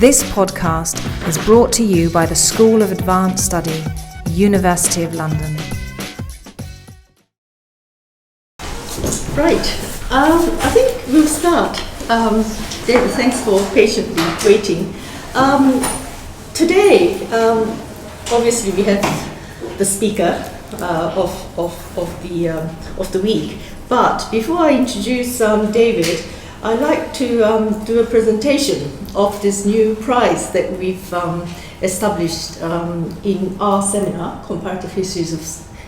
This podcast is brought to you by the School of Advanced Study, University of London. Right, I think we'll start. David, thanks for patiently waiting. Today, obviously we have the speaker of the week. But before I introduce David, I'd like to do a presentation of this new prize that we've established in our seminar, Comparative Histories of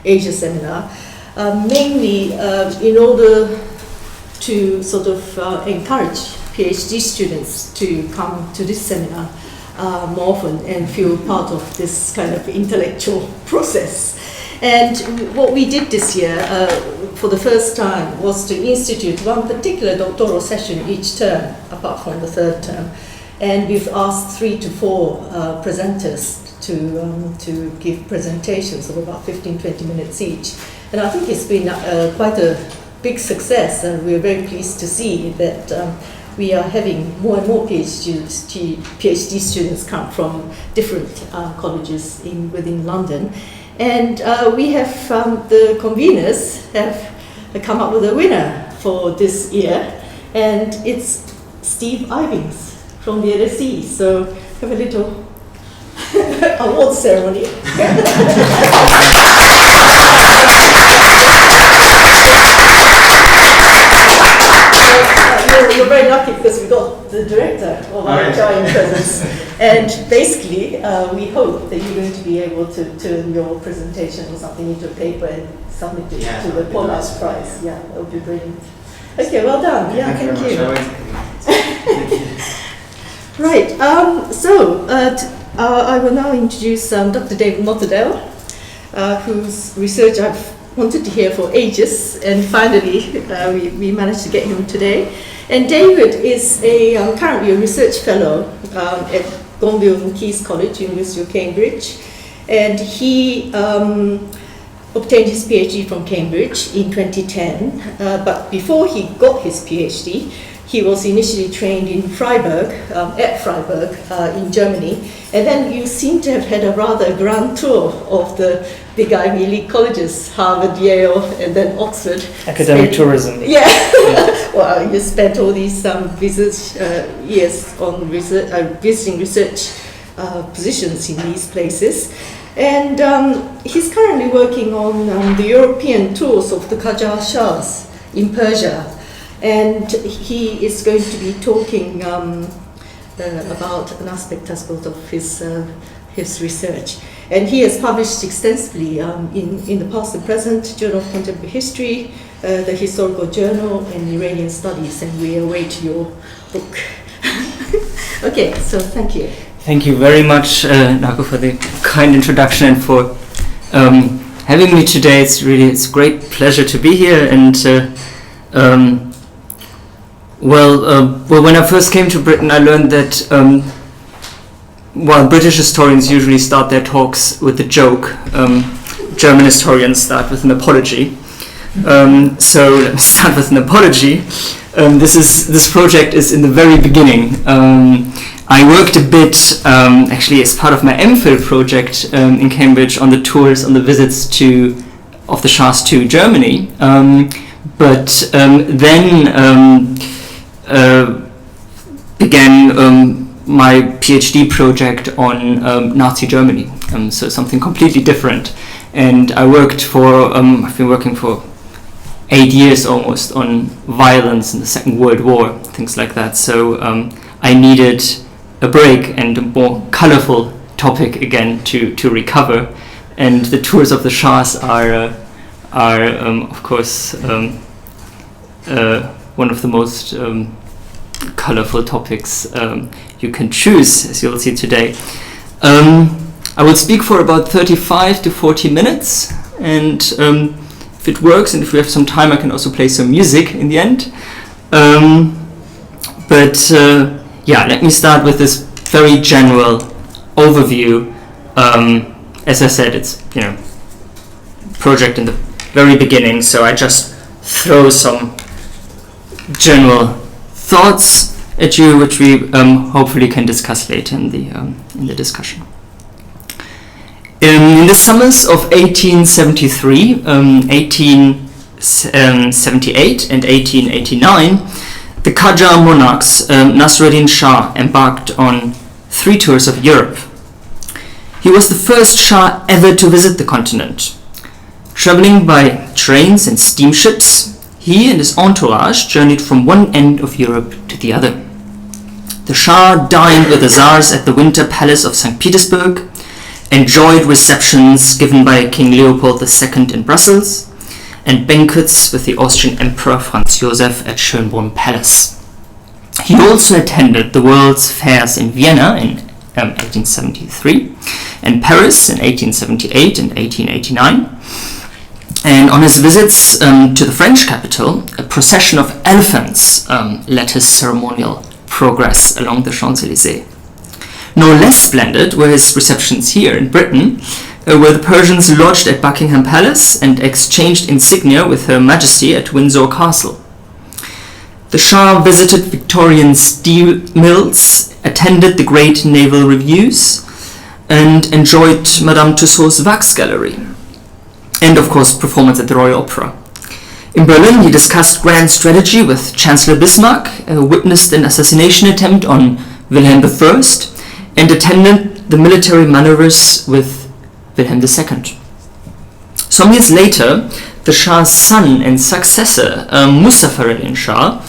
Asia seminar, mainly in order to sort of encourage PhD students to come to this seminar more often and feel part of this kind of intellectual process. And what we did this year, for the first time, was to institute one particular doctoral session each term, apart from the third term. And we've asked 3 to 4 presenters to give presentations of about 15-20 minutes each. And I think it's been quite a big success, and we're very pleased to see that we are having more and more PhD students come from different colleges within London. And we have, the conveners have come up with a winner for this year, and it's Steve Ivings from the LSE. So have a little award ceremony. You're very lucky because we got the director of our giant presence. And basically, we hope that you're going to be able to turn your presentation or something into a paper and submit it to the Pollard Prize. Yeah, that would be brilliant. Okay, well done. Yeah, thank you. Right, so I will now introduce Dr. David Motadel, whose research I've wanted to hear for ages, and finally we managed to get him today. And David is currently a research fellow at Gonville and Caius College, University of Cambridge, and he obtained his PhD from Cambridge in 2010, but before he got his PhD, he was initially trained in Freiburg, in Germany, and then you seem to have had a rather grand tour of the big Ivy League colleges, Harvard, Yale, and then Oxford. Academic tourism. Yeah. Well, you spent all these years on visiting research positions in these places. And he's currently working on the European tours of the Persian Shahs in Persia. And he is going to be talking about an aspect, I suppose, of his research. And he has published extensively in the past and present, Journal of Contemporary History, the Historical Journal, and Iranian Studies, and we await your book. Okay, so thank you. Thank you very much, Nago, for the kind introduction and for having me today. It's a great pleasure to be here. And when I first came to Britain, I learned that while British historians usually start their talks with a joke, German historians start with an apology. So let me start with an apology. This project is in the very beginning. I worked a bit, actually as part of my MPhil project in Cambridge, on the tours, on the visits of the Shahs to Germany. But then began my PhD project on Nazi Germany, so something completely different. And I I've been working for 8 years almost on violence in the Second World War, things like that. So I needed a break and a more colorful topic again to recover. And the tours of the Shahs are of course one of the most colorful topics you can choose, as you'll see today. I will speak for about 35 to 40 minutes, and if it works and if we have some time, I can also play some music in the end. Let me start with this very general overview. As I said, it's project in the very beginning, so I just throw some general thoughts at you, which we hopefully can discuss later in the discussion. In the summers of 1873, 1878 and 1889, the Qajar monarchs, Nasruddin Shah, embarked on 3 tours of Europe. He was the first Shah ever to visit the continent. Traveling by trains and steamships, he and his entourage journeyed from one end of Europe to the other. The Shah dined with the Tsars at the Winter Palace of St. Petersburg, enjoyed receptions given by King Leopold II in Brussels, and banquets with the Austrian Emperor Franz Joseph at Schönbrunn Palace. He also attended the World's Fairs in Vienna in 1873 and Paris in 1878 and 1889. And on his visits to the French capital, a procession of elephants led his ceremonial progress along the Champs-Élysées. No less splendid were his receptions here in Britain, where the Persians lodged at Buckingham Palace and exchanged insignia with Her Majesty at Windsor Castle. The Shah visited Victorian steel mills, attended the great naval reviews, and enjoyed Madame Tussauds wax gallery, and of course performance at the Royal Opera. In Berlin, he discussed grand strategy with Chancellor Bismarck, witnessed an assassination attempt on Wilhelm I, and attended the military maneuvers with Wilhelm II. Some years later, the Shah's son and successor, Muzaffar Shah,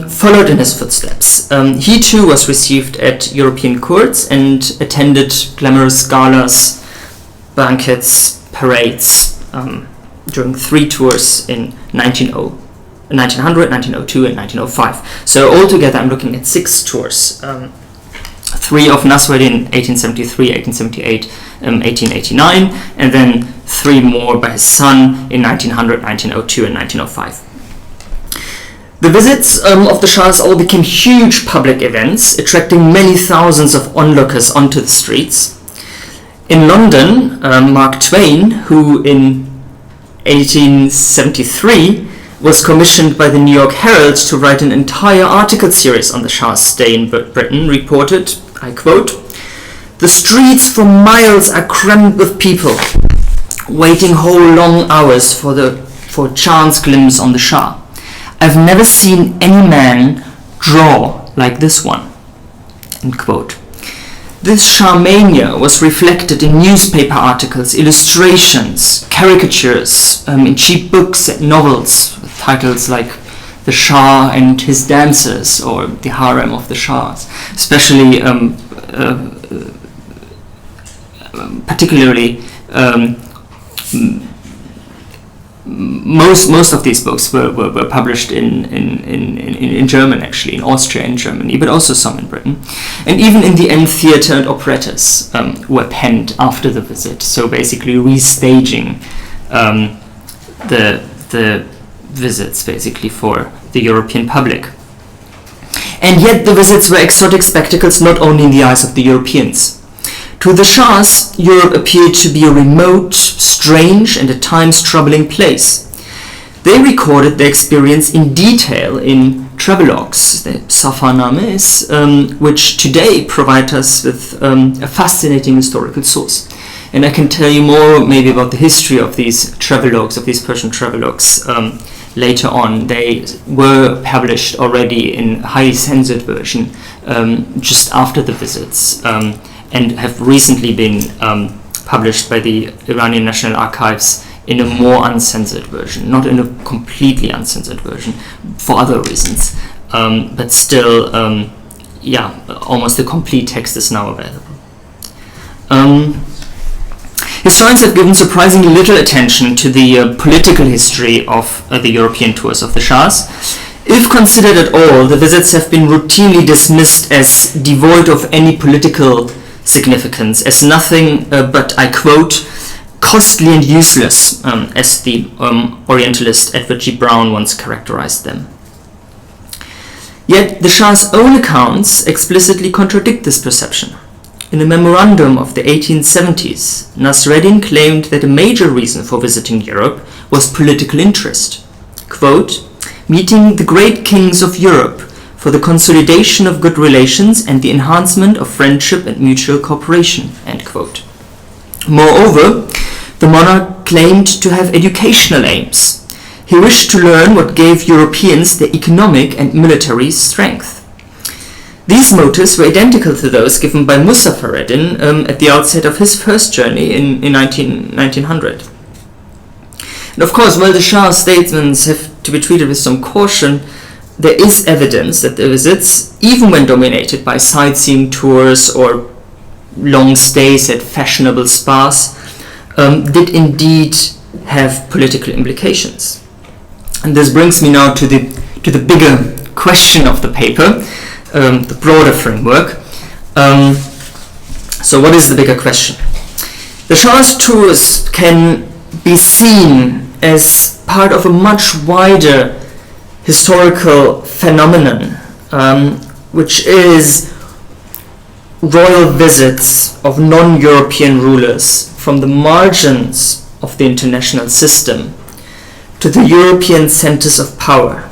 followed in his footsteps. He too was received at European courts and attended glamorous galas, banquets, parades during 3 tours in 1900, 1902 and 1905. So altogether I'm looking at 6 tours. 3 of Nasruddin, 1873, 1878, 1889, and then 3 more by his son in 1900, 1902 and 1905. The visits of the Shahs all became huge public events, attracting many thousands of onlookers onto the streets. In London, Mark Twain, who in 1873 was commissioned by the New York Herald to write an entire article series on the Shah's stay in Britain, reported, I quote, "The streets for miles are crammed with people, waiting whole long hours for a chance glimpse on the Shah. I've never seen any man draw like this one." End quote. This Shahmania was reflected in newspaper articles, illustrations, caricatures, in cheap books and novels with titles like "The Shah and His Dancers" or "The Harem of the Shahs", especially particularly most of these books were published in German, actually, in Austria and Germany, but also some in Britain. And even in the end, theatre and operettas were penned after the visit, so basically restaging the visits basically for the European public. And yet the visits were exotic spectacles not only in the eyes of the Europeans. To the Shahs, Europe appeared to be a remote, strange, and at times troubling place. They recorded their experience in detail in travelogues, the Safarnames, which today provide us with a fascinating historical source. And I can tell you more maybe about the history of these travelogues, of these Persian travelogues, later on. They were published already in highly censored version just after the visits, and have recently been published by the Iranian National Archives in a more uncensored version, not in a completely uncensored version for other reasons, but still, almost the complete text is now available. Historians have given surprisingly little attention to the political history of the European tours of the Shahs. If considered at all, the visits have been routinely dismissed as devoid of any political significance, as nothing but, I quote, "costly and useless," as the Orientalist Edward G. Brown once characterized them. Yet the Shah's own accounts explicitly contradict this perception. In a memorandum of the 1870s, Nasreddin claimed that a major reason for visiting Europe was political interest. Quote, "Meeting the great kings of Europe for for the consolidation of good relations and the enhancement of friendship and mutual cooperation," end quote. Moreover, the monarch claimed to have educational aims. He wished to learn what gave Europeans their economic and military strength. These motives were identical to those given by Musa Fareddin at the outset of his first journey in 1900. And of course, while the Shah's statements have to be treated with some caution, there is evidence that the visits, even when dominated by sightseeing tours or long stays at fashionable spas, did indeed have political implications. And this brings me now to the bigger question of the paper, the broader framework. So what is the bigger question? The Shah's tours can be seen as part of a much wider historical phenomenon, which is royal visits of non-European rulers from the margins of the international system to the European centers of power.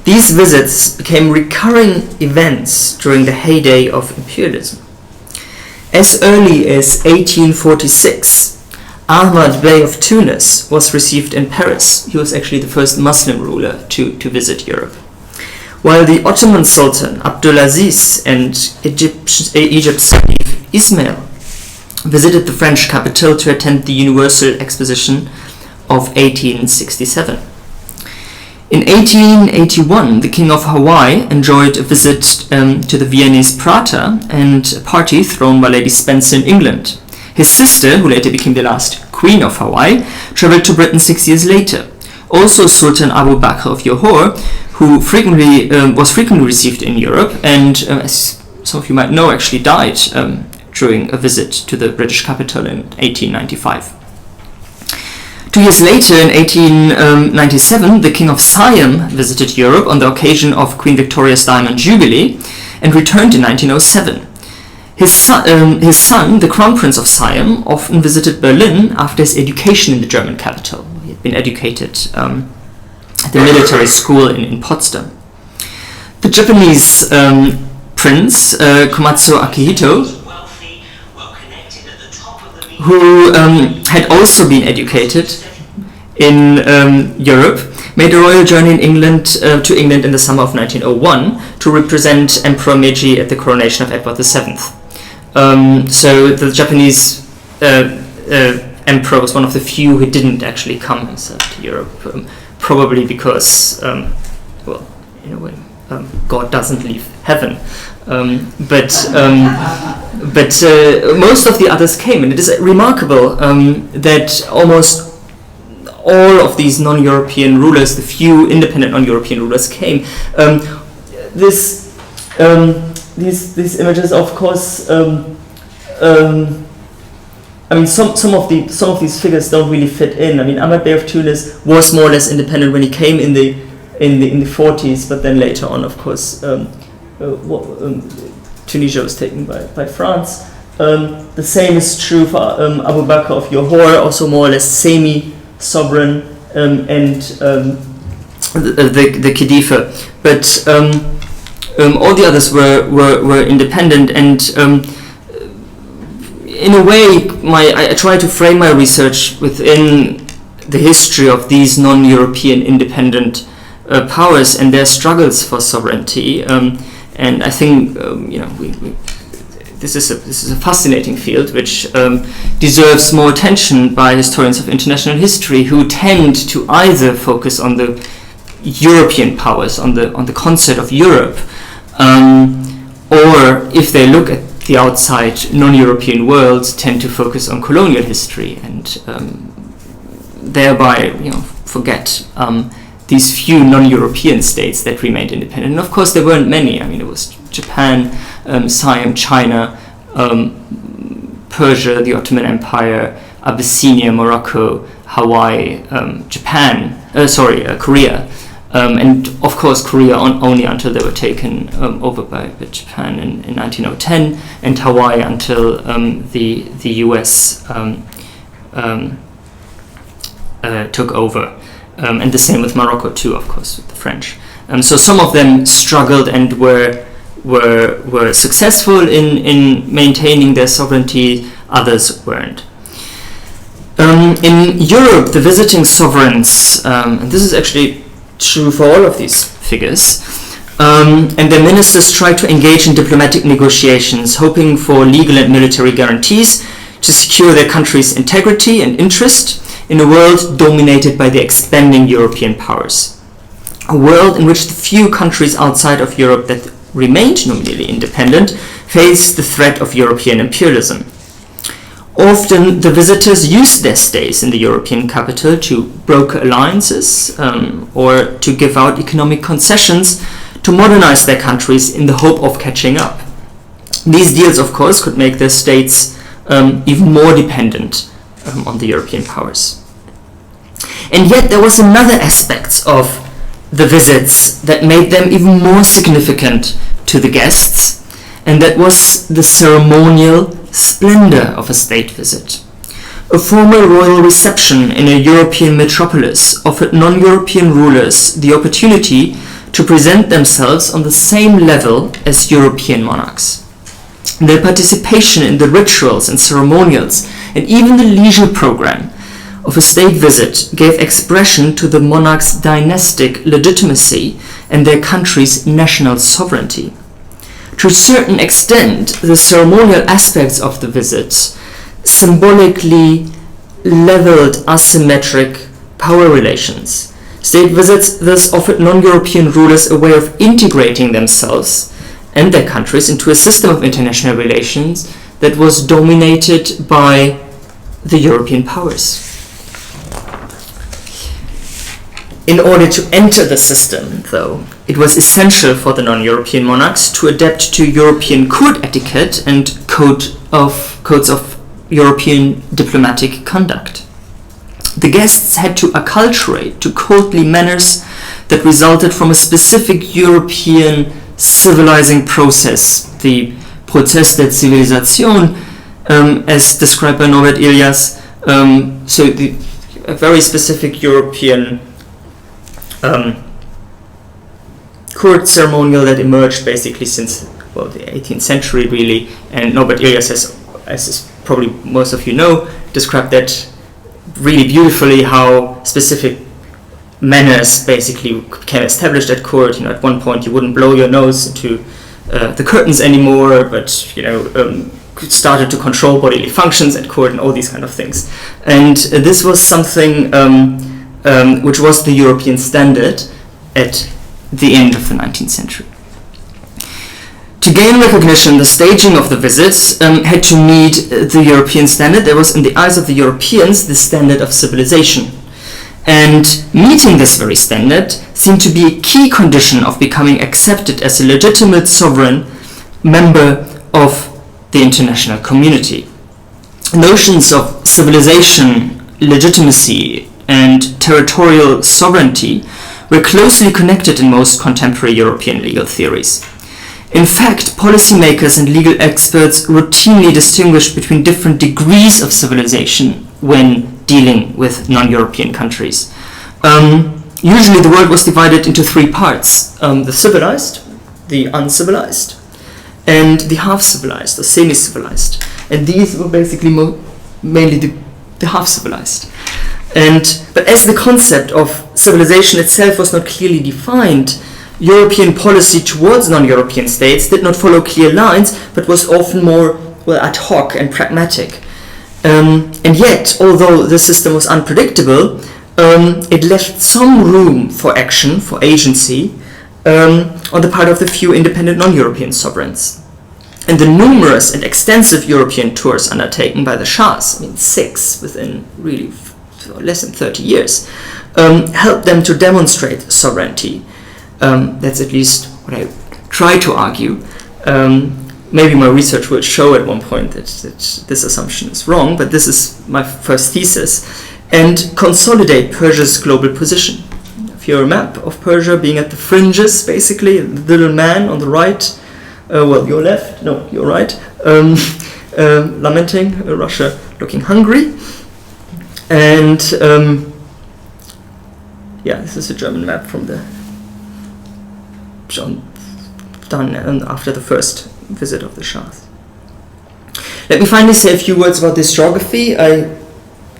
These visits became recurring events during the heyday of imperialism. As early as 1846, Ahmad Bey of Tunis was received in Paris. He was actually the first Muslim ruler to visit Europe. While the Ottoman Sultan Abdulaziz and Egypt's Caliph Ismail visited the French capital to attend the Universal Exposition of 1867. In 1881, the King of Hawaii enjoyed a visit to the Viennese Prater and a party thrown by Lady Spencer in England. His sister, who later became the last Queen of Hawaii, traveled to Britain 6 years later. Also, Sultan Abu Bakr of Johor, who was frequently received in Europe, and as some of you might know, actually died during a visit to the British capital in 1895. 2 years later, in 1897, the King of Siam visited Europe on the occasion of Queen Victoria's Diamond Jubilee and returned in 1907. His son, the Crown Prince of Siam, often visited Berlin after his education in the German capital. He had been educated at the military school in Potsdam. The Japanese prince, Komatsu Akihito, who had also been educated in Europe, made a royal journey to England in the summer of 1901 to represent Emperor Meiji at the coronation of Edward VII. So the Japanese emperor was one of the few who didn't actually come himself to Europe, probably because, well, in a way, God doesn't leave heaven. But most of the others came, and it is remarkable that almost all of these non-European rulers, the few independent non-European rulers, came. These images, of course, I mean, some of these figures don't really fit in. I mean, Ahmad Bey of Tunis was more or less independent when he came in the 40s, but then later on, of course, Tunisia was taken by France. The same is true for Abu Bakr of Johor, also more or less semi-sovereign, and the Khedive. But all the others were independent, and in a way, I try to frame my research within the history of these non-European independent powers and their struggles for sovereignty. And I think this is a fascinating field which deserves more attention by historians of international history, who tend to either focus on the European powers, on the concept of Europe, or if they look at the outside non-European world, tend to focus on colonial history and thereby forget these few non-European states that remained independent. And of course there weren't many. I mean, it was Japan, Siam, China, Persia, the Ottoman Empire, Abyssinia, Morocco, Hawaii, Korea, and of course Korea only until they were taken over by Japan in 1910, and Hawaii until the US took over. And the same with Morocco too, of course, with the French. So some of them struggled and were successful in maintaining their sovereignty, others weren't. In Europe, the visiting sovereigns, and this is actually true for all of these figures, and their ministers tried to engage in diplomatic negotiations, hoping for legal and military guarantees to secure their country's integrity and interest in a world dominated by the expanding European powers. A world in which the few countries outside of Europe that remained nominally independent faced the threat of European imperialism. Often the visitors used their stays in the European capital to broker alliances or to give out economic concessions to modernize their countries in the hope of catching up. These deals, of course, could make their states even more dependent on the European powers. And yet there was another aspect of the visits that made them even more significant to the guests, and that was the ceremonial splendor of a state visit. A formal royal reception in a European metropolis offered non-European rulers the opportunity to present themselves on the same level as European monarchs. Their participation in the rituals and ceremonials and even the leisure program of a state visit gave expression to the monarch's dynastic legitimacy and their country's national sovereignty. To a certain extent, the ceremonial aspects of the visit symbolically leveled asymmetric power relations. State visits thus offered non-European rulers a way of integrating themselves and their countries into a system of international relations that was dominated by the European powers. In order to enter the system, though, it was essential for the non-European monarchs to adapt to European court etiquette and codes of European diplomatic conduct. The guests had to acculturate to courtly manners that resulted from a specific European civilizing process, the Prozess der Zivilisation, as described by Norbert Elias. A very specific European court ceremonial that emerged basically since the 18th century, really. And Norbert Elias, as probably most of you know, described that really beautifully, how specific manners basically became established at court. At one point you wouldn't blow your nose into the curtains anymore, but started to control bodily functions at court and all these kind of things. And this was something which was the European standard at the end of the 19th century. To gain recognition, the staging of the visits had to meet the European standard. There was, in the eyes of the Europeans, the standard of civilization. And meeting this very standard seemed to be a key condition of becoming accepted as a legitimate sovereign member of the international community. Notions of civilization, legitimacy, and territorial sovereignty were closely connected in most contemporary European legal theories. In fact, policymakers and legal experts routinely distinguished between different degrees of civilization when dealing with non-European countries. Usually the world was divided into three parts: the civilized, the uncivilized, and the half-civilized or semi-civilized. And these were basically mainly the half-civilized. But as the concept of civilization itself was not clearly defined, European policy towards non-European states did not follow clear lines, but was often more ad hoc and pragmatic. And yet, although the system was unpredictable, it left some room for action, for agency, on the part of the few independent non-European sovereigns. And the numerous and extensive European tours undertaken by the Shahs, 6 within really less than 30 years, helped them to demonstrate sovereignty. That's at least what I try to argue. Maybe my research will show at one point that this assumption is wrong, but this is my first thesis. And consolidate Persia's global position. If you're a map of Persia being at the fringes, basically, the little man on the right, your left, no, your right, lamenting Russia looking hungry. And this is a German map from the done after the first visit of the Shahs. Let me finally say a few words about the historiography. I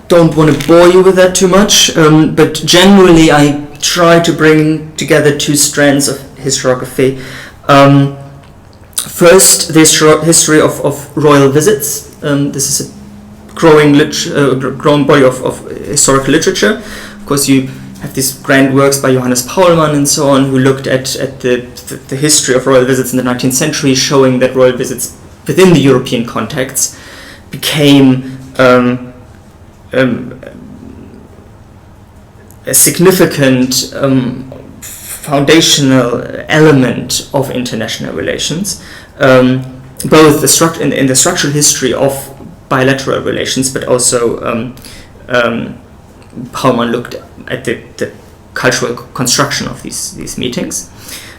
don't want to bore you with that too much, but generally I try to bring together two strands of historiography. First, the history of royal visits. This is a growing body of historical literature. Of course, you have these grand works by Johannes Paulmann and so on, who looked at the history of royal visits in the 19th century, showing that royal visits within the European context became a significant foundational element of international relations, both in the structural history of bilateral relations, but also Paulmann looked at the cultural construction of these meetings.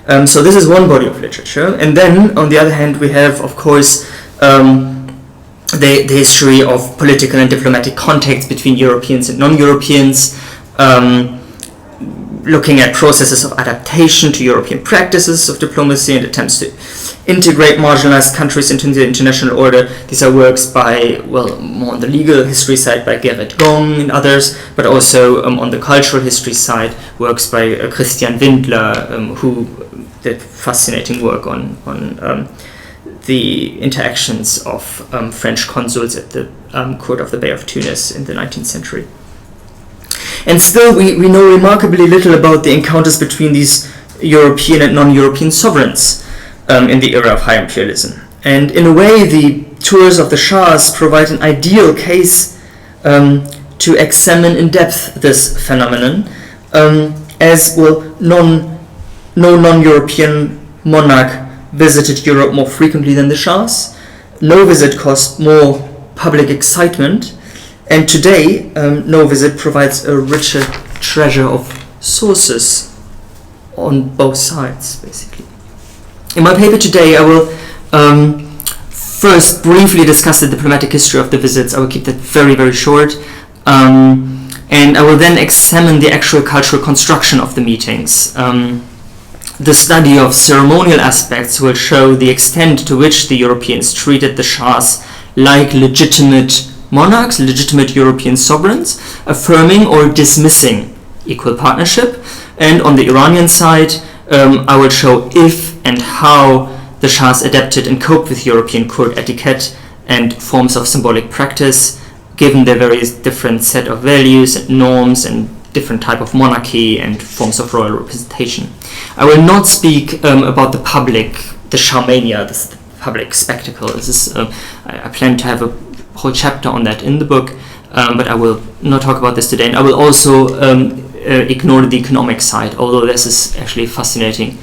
So this is one body of literature, and then on the other hand we have, of course, the history of political and diplomatic contacts between Europeans and non-Europeans, looking at processes of adaptation to European practices of diplomacy and attempts to integrate marginalized countries into the international order. These are works by, well, more on the legal history side by Gerrit Gong and others, but also on the cultural history side, works by Christian Windler, who did fascinating work on the interactions of French consuls at the court of the Bey of Tunis in the 19th century. And still we know remarkably little about the encounters between these European and non-European sovereigns in the era of high imperialism. And in a way, the tours of the Shahs provide an ideal case to examine in depth this phenomenon, as well, no non-European monarch visited Europe more frequently than the Shahs. No visit caused more public excitement, and today no visit provides a richer treasure of sources on both sides, basically. In my paper today, I will first briefly discuss the diplomatic history of the visits. I will keep that very, very short. And I will then examine the actual cultural construction of the meetings. The study of ceremonial aspects will show the extent to which the Europeans treated the Shahs like legitimate monarchs, legitimate European sovereigns, affirming or dismissing equal partnership. And on the Iranian side, I will show if and how the Shahs adapted and coped with European court etiquette and forms of symbolic practice, given their various different set of values and norms and different type of monarchy and forms of royal representation. I will not speak about the Shahmania, this public spectacle. This is, I plan to have a whole chapter on that in the book, but I will not talk about this today. And I will also ignore the economic side, although this is actually a fascinating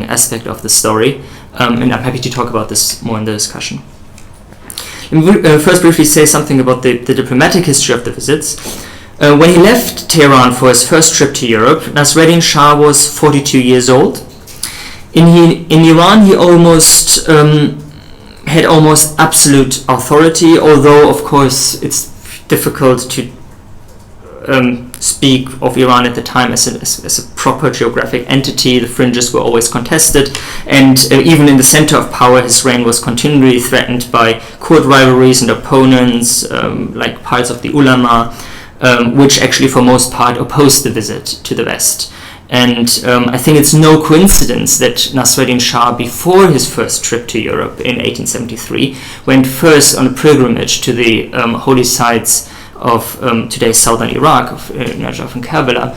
aspect of the story, and I'm happy to talk about this more in the discussion. Let me first briefly say something about the diplomatic history of the visits. When he left Tehran for his first trip to Europe, Nasreddin Shah was 42 years old. In Iran, he had almost absolute authority, although of course it's difficult to speak of Iran at the time as a proper geographic entity. The fringes were always contested, and even in the center of power, his reign was continually threatened by court rivalries and opponents, like parts of the ulama, which actually for most part opposed the visit to the West. And I think it's no coincidence that Nasreddin Shah, before his first trip to Europe in 1873, went first on a pilgrimage to the holy sites of today's southern Iraq, of Najaf and Karbala,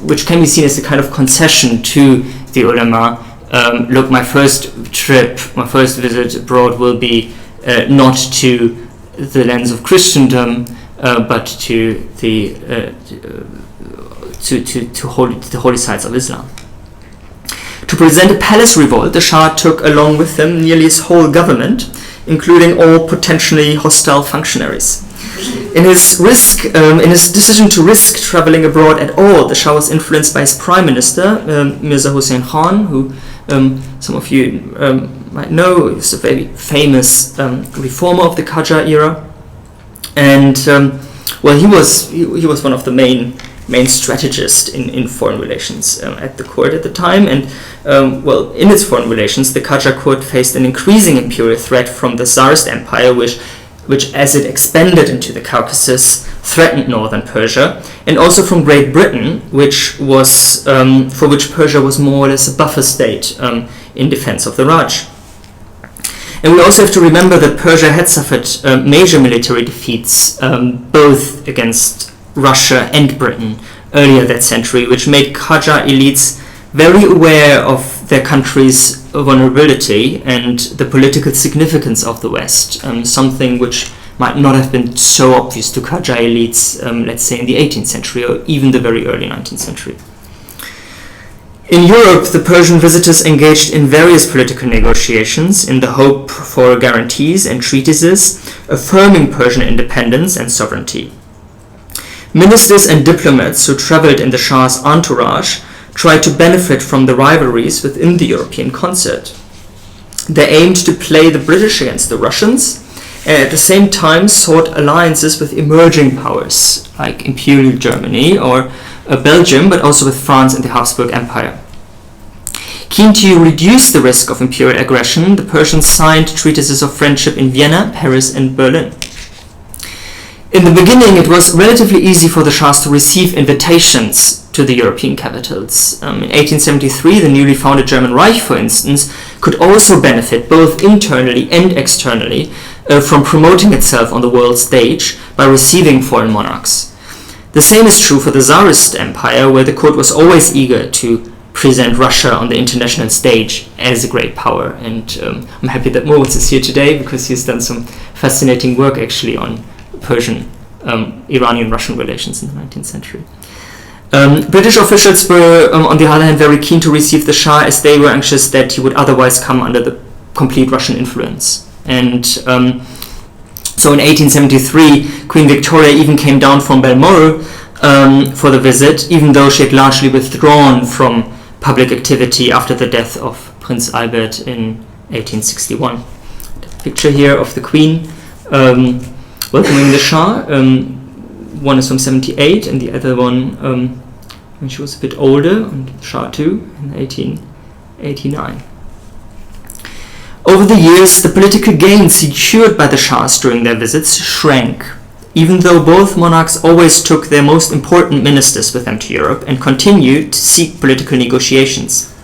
which can be seen as a kind of concession to the ulama. Look, my first visit abroad will be not to the lands of Christendom, but to the holy sites of Islam. To present a palace revolt, the Shah took along with him nearly his whole government, including all potentially hostile functionaries. In his decision to risk traveling abroad at all, the Shah was influenced by his prime minister, Mirza Hussein Khan, who some of you might know is a very famous reformer of the Qajar era, and he was one of the main main strategist in foreign relations at the court at the time. And in its foreign relations, the Qajar court faced an increasing imperial threat from the Tsarist Empire, which as it expanded into the Caucasus, threatened northern Persia, and also from Great Britain, which was for which Persia was more or less a buffer state in defense of the Raj. And we also have to remember that Persia had suffered major military defeats, both against Russia and Britain earlier that century, which made Qajar elites very aware of their country's vulnerability and the political significance of the West, something which might not have been so obvious to Qajar elites, let's say in the 18th century or even the very early 19th century. In Europe, the Persian visitors engaged in various political negotiations in the hope for guarantees and treatises affirming Persian independence and sovereignty. Ministers and diplomats who traveled in the Shah's entourage tried to benefit from the rivalries within the European concert. They aimed to play the British against the Russians, and at the same time sought alliances with emerging powers like Imperial Germany or Belgium, but also with France and the Habsburg Empire. Keen to reduce the risk of imperial aggression, the Persians signed treatises of friendship in Vienna, Paris, and Berlin. In the beginning, it was relatively easy for the Shahs to receive invitations to the European capitals. In 1873, the newly founded German Reich, for instance, could also benefit both internally and externally from promoting itself on the world stage by receiving foreign monarchs. The same is true for the Tsarist Empire, where the court was always eager to present Russia on the international stage as a great power. And I'm happy that Moritz is here today because he's done some fascinating work actually on Persian, Iranian-Russian relations in the 19th century. British officials were, on the other hand, very keen to receive the Shah, as they were anxious that he would otherwise come under the complete Russian influence. And so in 1873, Queen Victoria even came down from Balmoral for the visit, even though she had largely withdrawn from public activity after the death of Prince Albert in 1861. The picture here of the Queen welcoming the Shah. One is from 78 and the other one when she was a bit older, and Shah too, in 1889. Over the years, the political gains secured by the Shahs during their visits shrank, even though both monarchs always took their most important ministers with them to Europe and continued to seek political negotiations.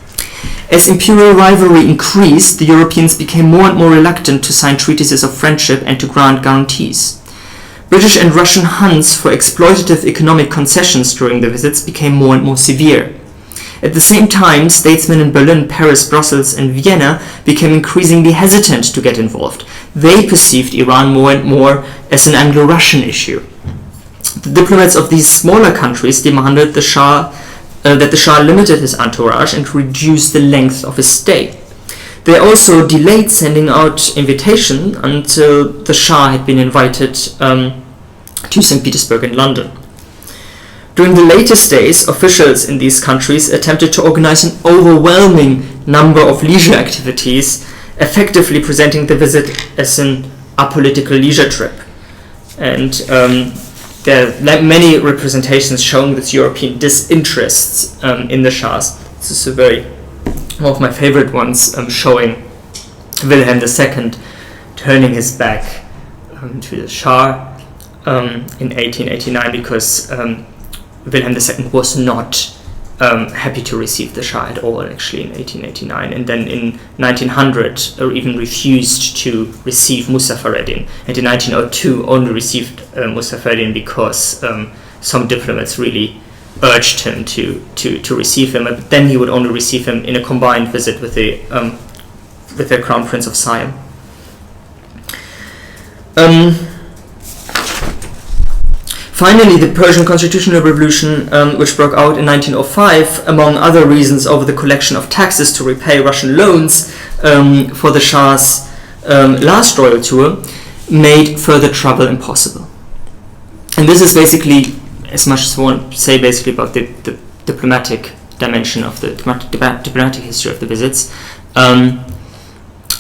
As imperial rivalry increased, the Europeans became more and more reluctant to sign treaties of friendship and to grant guarantees. British and Russian hunts for exploitative economic concessions during the visits became more and more severe. At the same time, statesmen in Berlin, Paris, Brussels, and Vienna became increasingly hesitant to get involved. They perceived Iran more and more as an Anglo-Russian issue. The diplomats of these smaller countries demanded that the Shah limited his entourage and reduced the length of his stay. They also delayed sending out invitation until the Shah had been invited to St. Petersburg and London. During the latest days, officials in these countries attempted to organize an overwhelming number of leisure activities, effectively presenting the visit as an apolitical leisure trip. And there are many representations showing this European disinterest in the Shahs. This is one of my favorite ones, showing Wilhelm II turning his back to the Shah in 1889 because Wilhelm II was not happy to receive the Shah at all, actually, in 1889, and then in 1900 even refused to receive Muzaffareddin, and in 1902 only received Muzaffareddin because some diplomats really urged him to receive him, but then he would only receive him in a combined visit with the Crown Prince of Siam. Finally, the Persian Constitutional Revolution, which broke out in 1905, among other reasons over the collection of taxes to repay Russian loans for the Shah's last royal tour, made further travel impossible. And this is basically as much as I want to say basically about the diplomatic dimension of the diplomatic history of the visits.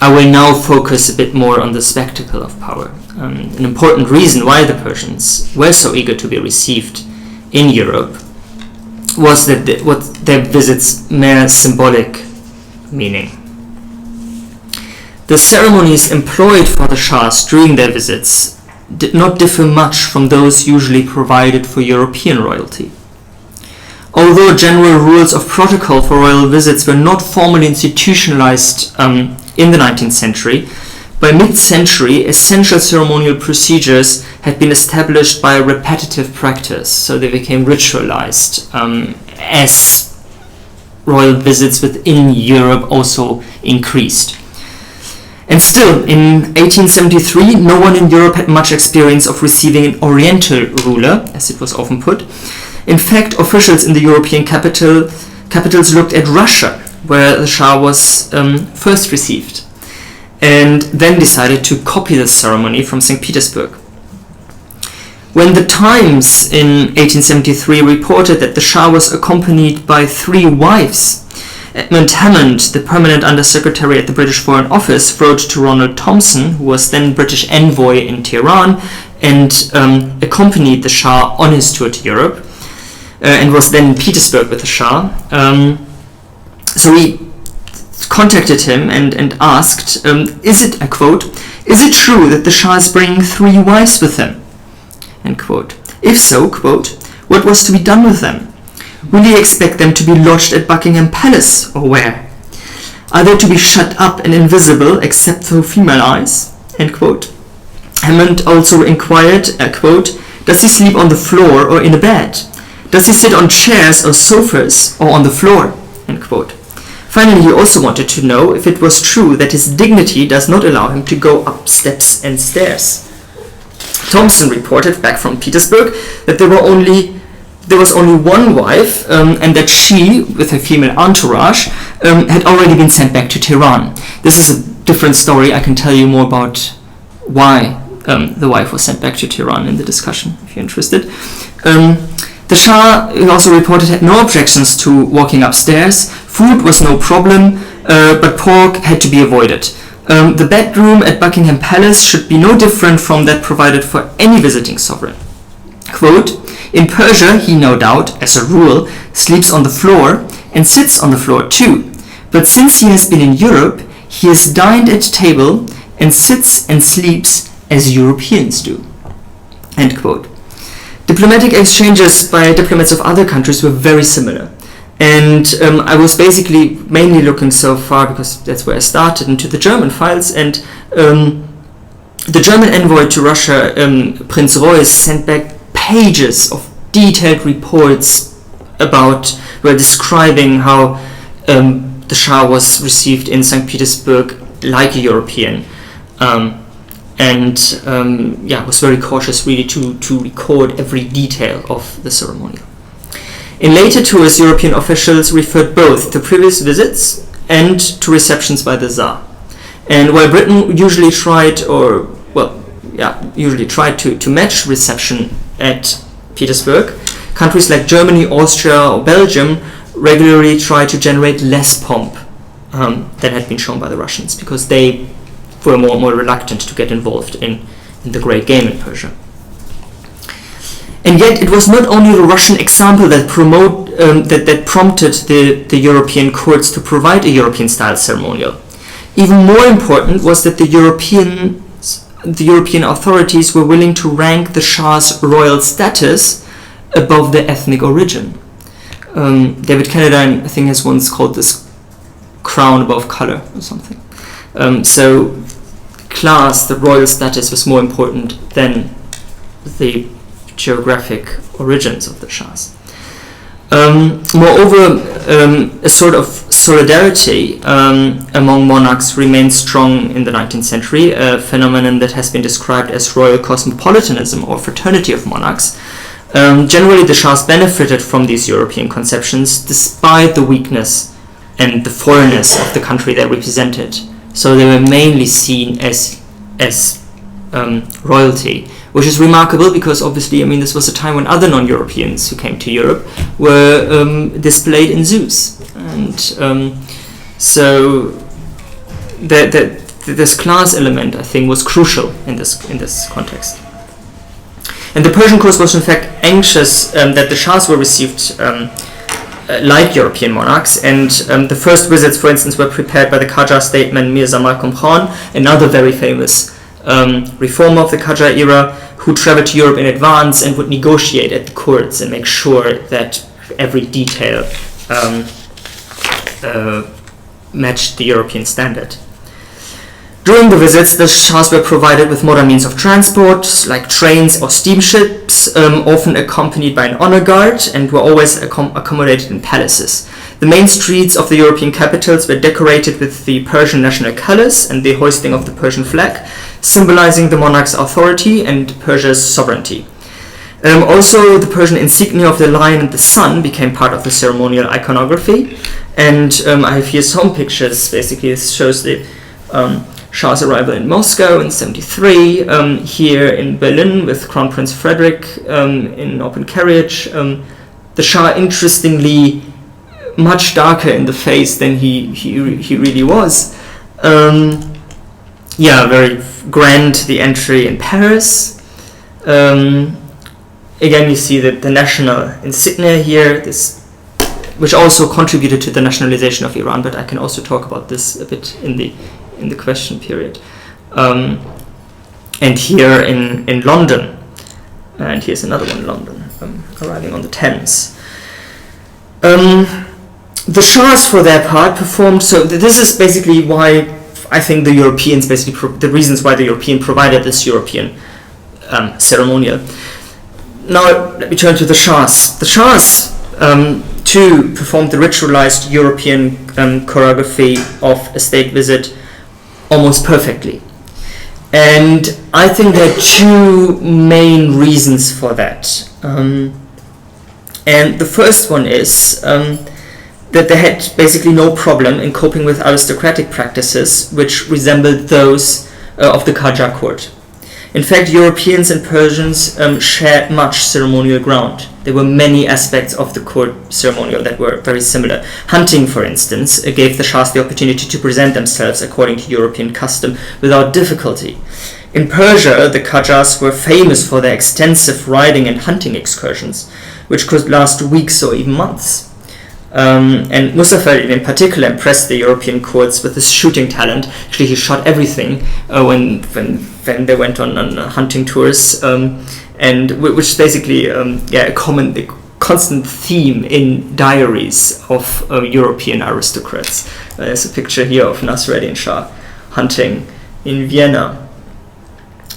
I will now focus a bit more on the spectacle of power. An important reason why the Persians were so eager to be received in Europe was that what their visits mere symbolic meaning. The ceremonies employed for the Shahs during their visits did not differ much from those usually provided for European royalty. Although general rules of protocol for royal visits were not formally institutionalized in the 19th century, by mid-century, essential ceremonial procedures had been established by a repetitive practice, so they became ritualized as royal visits within Europe also increased. And still, in 1873, no one in Europe had much experience of receiving an Oriental ruler, as it was often put. In fact, officials in the European capitals looked at Russia, where the Shah was first received, and then decided to copy the ceremony from St. Petersburg. When the Times in 1873 reported that the Shah was accompanied by 3 wives, Edmund Hammond, the permanent undersecretary at the British Foreign Office, wrote to Ronald Thompson, who was then British envoy in Tehran, and accompanied the Shah on his tour to Europe, and was then in Petersburg with the Shah. So he contacted him and asked, is it, I quote, "Is it true that the Shah is bringing 3 wives with him?" End quote. If so, quote, "What was to be done with them? Will he expect them to be lodged at Buckingham Palace, or where? Are they to be shut up and invisible except through female eyes?" End quote. Hammond also inquired, quote, "Does he sleep on the floor or in a bed? Does he sit on chairs or sofas or on the floor?" End quote. Finally, he also wanted to know if it was true that his dignity does not allow him to go up steps and stairs. Thompson reported back from Petersburg that there was only 1 wife, and that she, with her female entourage, had already been sent back to Tehran. This is a different story. I can tell you more about why the wife was sent back to Tehran in the discussion, if you're interested. The Shah, he also reported, had no objections to walking upstairs. Food was no problem, but pork had to be avoided. The bedroom at Buckingham Palace should be no different from that provided for any visiting sovereign. Quote, "In Persia, he no doubt, as a rule, sleeps on the floor and sits on the floor too. But since he has been in Europe, he has dined at table and sits and sleeps as Europeans do." End quote. Diplomatic exchanges by diplomats of other countries were very similar. And I was basically mainly looking so far, because that's where I started, into the German files. And the German envoy to Russia, Prince Reuss, sent back pages of detailed reports describing how the Shah was received in St. Petersburg like a European. Was very cautious really to record every detail of the ceremonial. In later tours, European officials referred both to previous visits and to receptions by the Tsar. And while Britain usually tried to match reception at Petersburg, countries like Germany, Austria, or Belgium regularly tried to generate less pomp than had been shown by the Russians, because they were more reluctant to get involved in the great game in Persia. And yet, it was not only the Russian example that prompted the European courts to provide a European-style ceremonial. Even more important was that the European authorities were willing to rank the Shah's royal status above their ethnic origin. David Kennedy, I think, has once called this crown above color or something. So class, the royal status, was more important than the geographic origins of the Shahs. Moreover, a sort of solidarity among monarchs remained strong in the 19th century, a phenomenon that has been described as royal cosmopolitanism or fraternity of monarchs. Generally, the Shahs benefited from these European conceptions despite the weakness and the foreignness of the country they represented. So they were mainly seen as royalty, which is remarkable because obviously, this was a time when other non-Europeans who came to Europe were displayed in zoos, and so this class element, I think, was crucial in this context. And the Persian court was in fact anxious that the Shahs were received like European monarchs, and the first visits, for instance, were prepared by the Qajar statesman Mirza Malcolm Khan, another very famous reformer of the Qajar era, who traveled to Europe in advance and would negotiate at the courts and make sure that every detail matched the European standard. During the visits, the Shahs were provided with modern means of transport, like trains or steamships, often accompanied by an honor guard, and were always accommodated in palaces. The main streets of the European capitals were decorated with the Persian national colors and the hoisting of the Persian flag, symbolizing the monarch's authority and Persia's sovereignty. Also, the Persian insignia of the lion and the sun became part of the ceremonial iconography, and I have here some pictures. Basically, this shows the Shah's arrival in Moscow in 73, here in Berlin with Crown Prince Frederick in open carriage. The Shah, interestingly, much darker in the face than he really was. Very grand, the entry in Paris. Again, you see the national insignia here, this, which also contributed to the nationalization of Iran, but I can also talk about this a bit in the question period. And here in London, and here's another one in London, arriving on the Thames. The Shahs, for their part, performed, so this is basically why I think the Europeans, the reasons why the European provided this European ceremonial. Now let me turn to the Shahs. The Shahs too performed the ritualized European choreography of a state visit almost perfectly. And I think there are two main reasons for that. And the first one is that they had basically no problem in coping with aristocratic practices which resembled those of the Qajar court. In fact, Europeans and Persians shared much ceremonial ground. There were many aspects of the court ceremonial that were very similar. Hunting, for instance, gave the Shahs the opportunity to present themselves according to European custom without difficulty. In Persia, the Qajars were famous for their extensive riding and hunting excursions, which could last weeks or even months. And Muzaffer in particular impressed the European courts with his shooting talent. Actually, he shot everything when they went on hunting tours, and which is basically a constant theme in diaries of European aristocrats. There's a picture here of Nasreddin Shah hunting in Vienna.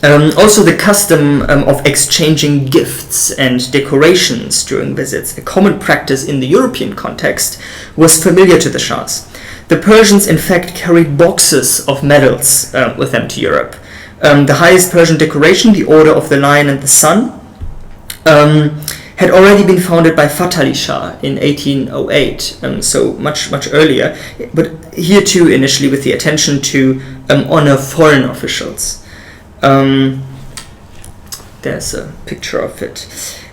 Also, the custom of exchanging gifts and decorations during visits, a common practice in the European context, was familiar to the Shahs. The Persians, in fact, carried boxes of medals with them to Europe. The highest Persian decoration, the Order of the Lion and the Sun, had already been founded by Fatali Shah in 1808, so much earlier, but here too initially with the attention to honor foreign officials. There's a picture of it.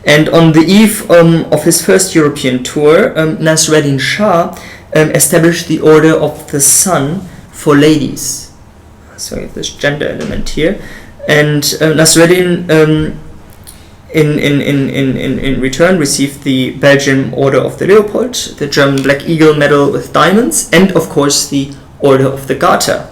And on the eve of his first European tour, Nasreddin Shah established the Order of the Sun for ladies. So we have this gender element here. And Nasreddin in return received the Belgian Order of the Leopold, the German Black Eagle Medal with diamonds, and of course the Order of the Garter.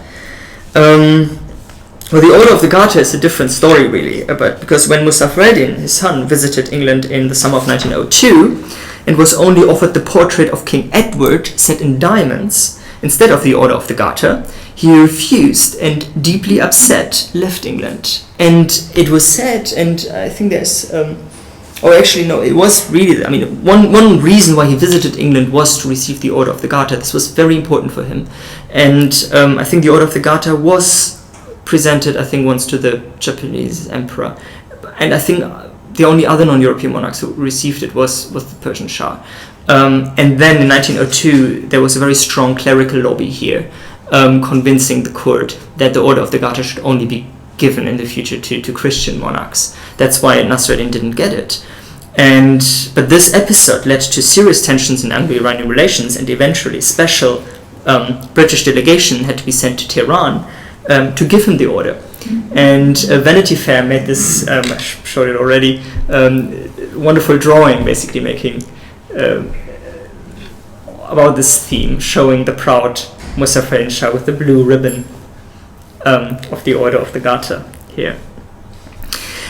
Well, the Order of the Garter is a different story, really, but because when Muzaffer-ed-Din, his son, visited England in the summer of 1902 and was only offered the portrait of King Edward set in diamonds instead of the Order of the Garter, he refused and, deeply upset, left England. And it was said, and I think there's, it was really, one reason why he visited England was to receive the Order of the Garter. This was very important for him. And I think the Order of the Garter was presented, once to the Japanese emperor, and I think the only other non-European monarchs who received it was the Persian Shah. And then in 1902 there was a very strong clerical lobby here, convincing the court that the Order of the Garter should only be given in the future to Christian monarchs. That's why Nasreddin didn't get it. But this episode led to serious tensions in Anglo-Iranian relations, and eventually a special British delegation had to be sent to Tehran to give him the order. And Vanity Fair made this, I showed it already, wonderful drawing, basically making about this theme, showing the proud Persian Shah with the blue ribbon of the Order of the Garter here.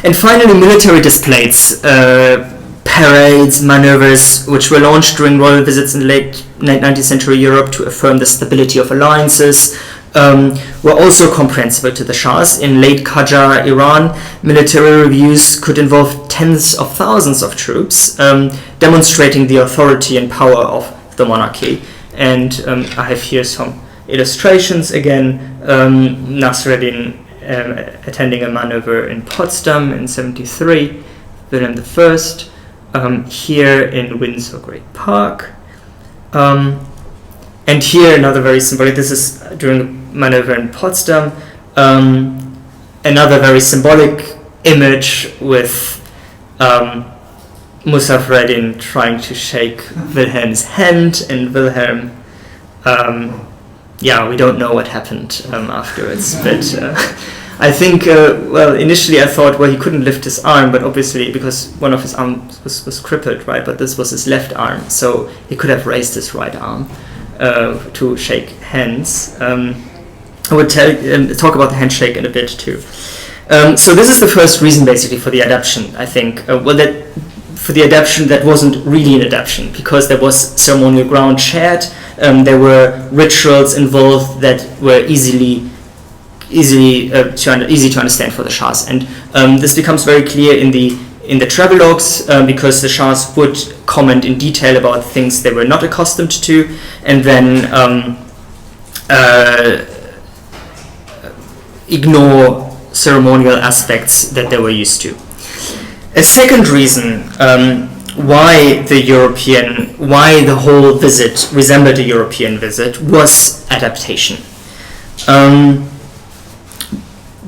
And finally, military displays, parades, maneuvers, which were launched during royal visits in late 19th century Europe to affirm the stability of alliances, were also comprehensible to the Shahs. In late Qajar Iran, military reviews could involve tens of thousands of troops, demonstrating the authority and power of the monarchy. And I have here some illustrations. Again, Nasreddin attending a maneuver in Potsdam in 73, Wilhelm I, here in Windsor Great Park. And here another very symbolic, this is during a maneuver in Potsdam, another very symbolic image with Muzafreddin trying to shake Wilhelm's hand, and Wilhelm, we don't know what happened afterwards, but I think, initially I thought, he couldn't lift his arm, but obviously because one of his arms was crippled, right, but this was his left arm, so he could have raised his right arm to shake hands. I would talk about the handshake in a bit too. So this is the first reason basically for the adaptation, I think. For the adaptation that wasn't really an adaptation, because there was ceremonial ground shared, there were rituals involved that were easy to understand for the Shahs, and this becomes very clear in the travelogues, because the Shahs would comment in detail about things they were not accustomed to, and then ignore ceremonial aspects that they were used to. A second reason why the whole visit resembled a European visit was adaptation.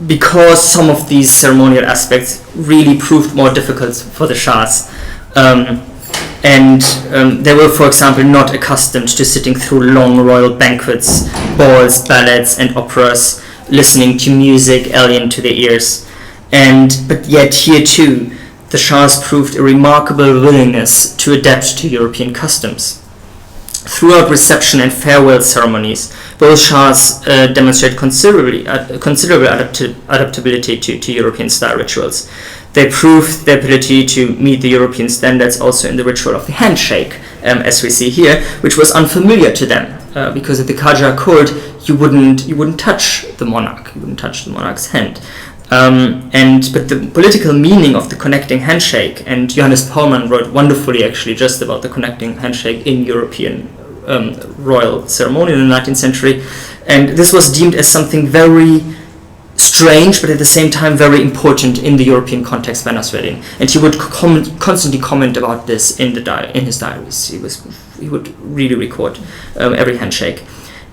Because some of these ceremonial aspects really proved more difficult for the Shahs. And they were, for example, not accustomed to sitting through long royal banquets, balls, ballets, and operas, listening to music alien to their ears. But yet here too, the Shahs proved a remarkable willingness to adapt to European customs. Throughout reception and farewell ceremonies, both Shahs demonstrate considerable adaptability to European style rituals. They proved their ability to meet the European standards also in the ritual of the handshake, as we see here, which was unfamiliar to them, because at the Qajar court you wouldn't touch the monarch, you wouldn't touch the monarch's hand. But the political meaning of the connecting handshake, and Johannes Paulmann wrote wonderfully actually just about the connecting handshake in European royal ceremony in the 19th century, and this was deemed as something very strange but at the same time very important in the European context by Nasreddin, and he would constantly comment about this in his diaries. He would really record every handshake.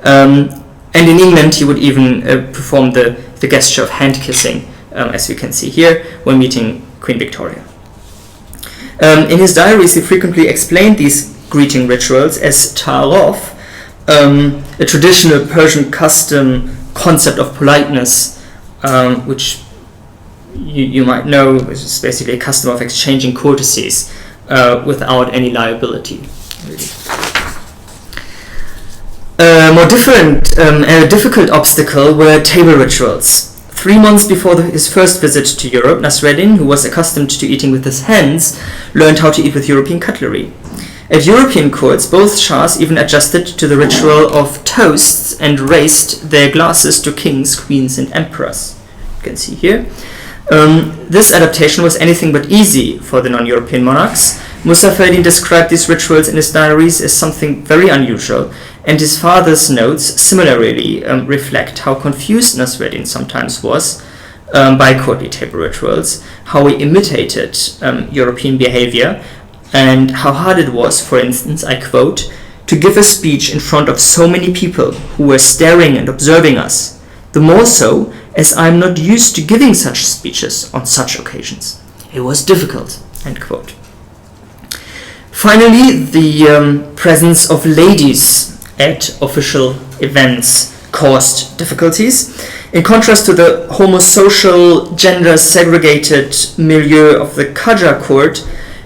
And in England, he would even perform the gesture of hand kissing, as you can see here, when meeting Queen Victoria. In his diaries, he frequently explained these greeting rituals as ta'aruf, a traditional Persian custom concept of politeness, which you might know is basically a custom of exchanging courtesies without any liability. Really. A difficult obstacle were table rituals. 3 months before his first visit to Europe, Nasreddin, who was accustomed to eating with his hands, learned how to eat with European cutlery. At European courts, both Shahs even adjusted to the ritual of toasts and raised their glasses to kings, queens, and emperors. You can see here. This adaptation was anything but easy for the non-European monarchs. Muzafreddin described these rituals in his diaries as something very unusual, and his father's notes similarly reflect how confused Nasreddin sometimes was by courtly table rituals, how he imitated European behavior, and how hard it was, for instance, I quote, to give a speech in front of so many people who were staring and observing us, the more so as I am not used to giving such speeches on such occasions. It was difficult, end quote. Finally, the presence of ladies at official events caused difficulties. In contrast to the homosocial, gender-segregated milieu of the Qajar court,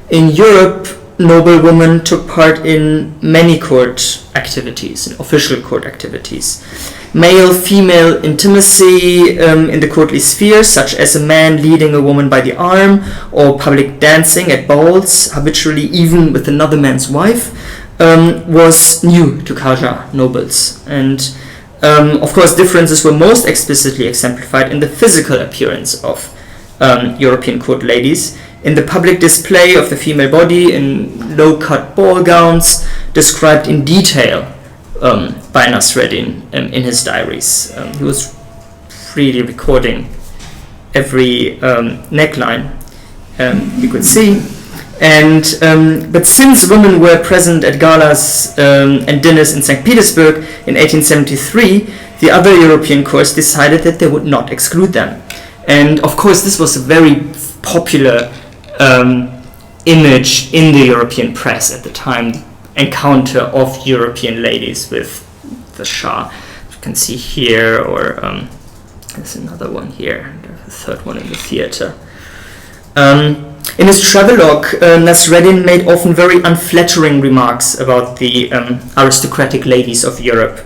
in Europe, noblewomen took part in many court activities, in official court activities. Male-female intimacy in the courtly sphere, such as a man leading a woman by the arm, or public dancing at balls, habitually even with another man's wife, was new to Qajar nobles. And of course, differences were most explicitly exemplified in the physical appearance of European court ladies, in the public display of the female body in low-cut ball gowns, described in detail by Nasreddin in his diaries. He was really recording every neckline you could see. And but since women were present at galas and dinners in St. Petersburg in 1873, the other European courts decided that they would not exclude them. And of course, this was a very popular image in the European press at the time, encounter of European ladies with the Shah. You can see here, or there's another one here, the third one in the theater. In his travelogue, Nasreddin made often very unflattering remarks about the aristocratic ladies of Europe,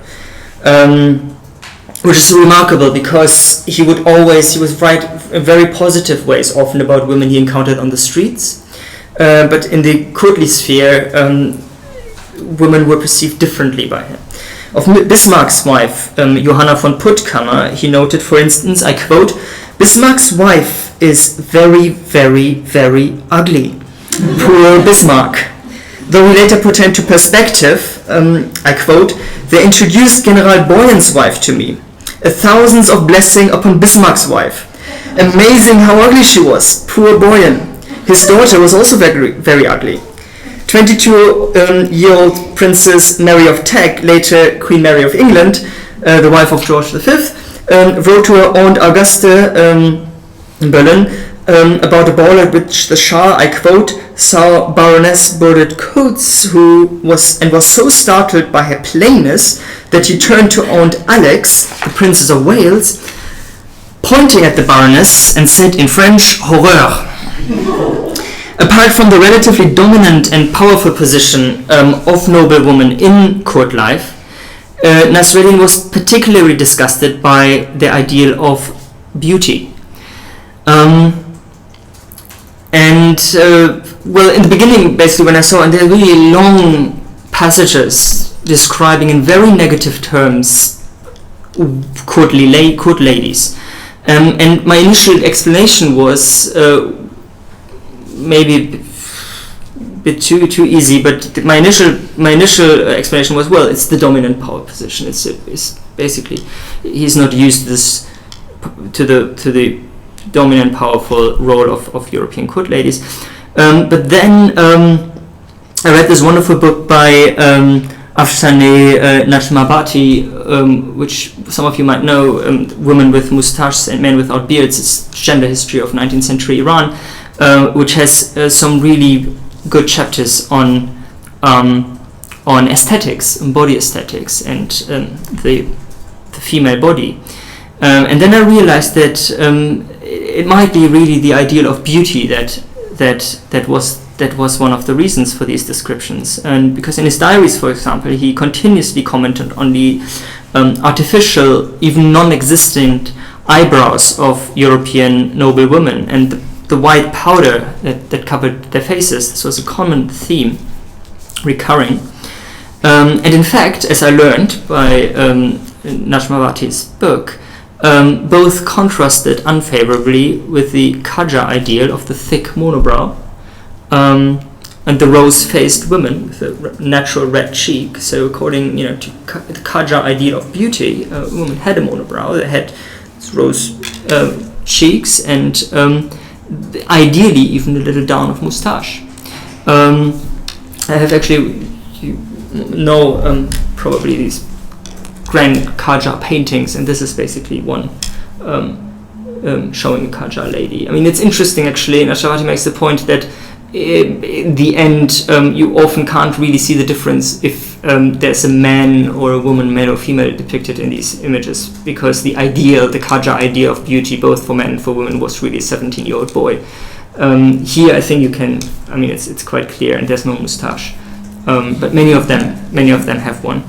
which is remarkable because he would write in very positive ways often about women he encountered on the streets, but in the courtly sphere, women were perceived differently by him. Of Bismarck's wife, Johanna von Puttkammer, he noted, for instance, I quote, "Bismarck's wife is very, very, very ugly. Poor Bismarck." Though he later put her into perspective, I quote, "They introduced General Boyen's wife to me. Thousands of blessings upon Bismarck's wife. Amazing how ugly she was. Poor Boyen. His daughter was also very, very ugly." 22-year-old Princess Mary of Teck, later Queen Mary of England, the wife of George V, wrote to her Aunt Auguste in Berlin about a ball at which the Shah, I quote, saw Baroness Burdett Coates, who was so startled by her plainness that he turned to Aunt Alex, the Princess of Wales, pointing at the Baroness, and said in French, "Horreur." Apart from the relatively dominant and powerful position of noblewomen in court life, Nasreddin was particularly disgusted by the ideal of beauty. Well, in the beginning, basically, when I saw, and there are really long passages describing in very negative terms court ladies. And my initial explanation was maybe a bit too easy, but my initial explanation was, well, it's the dominant power position. It's basically he's not used this to the dominant, powerful role of European court ladies. But then I read this wonderful book by Afsaneh Najmabati, which some of you might know, Women with Moustaches and Men Without Beards. It's Gender History of 19th Century Iran, which has some really good chapters on aesthetics, body aesthetics, and the female body. And then I realized that it might be really the ideal of beauty that was one of the reasons for these descriptions. And because in his diaries, for example, he continuously commented on the artificial, even non-existent eyebrows of European noble women and the white powder that covered their faces. This was a common theme recurring. And in fact, as I learned by Najmabati's book, both contrasted unfavorably with the Qajar ideal of the thick monobrow and the rose-faced women with a natural red cheek. So according to the Qajar ideal of beauty, a woman had a monobrow, they had rose cheeks, and ideally even a little down of moustache. I have actually, probably these grand Qajar paintings, and this is basically one showing a Qajar lady. I mean, it's interesting actually, Najmabati makes the point that in the end you often can't really see the difference if there's a man or a woman, male or female, depicted in these images, because the Qajar idea of beauty, both for men and for women, was really a 17-year-old boy. Here, I think you can. I mean, it's quite clear, and there's no moustache. But many of them have one.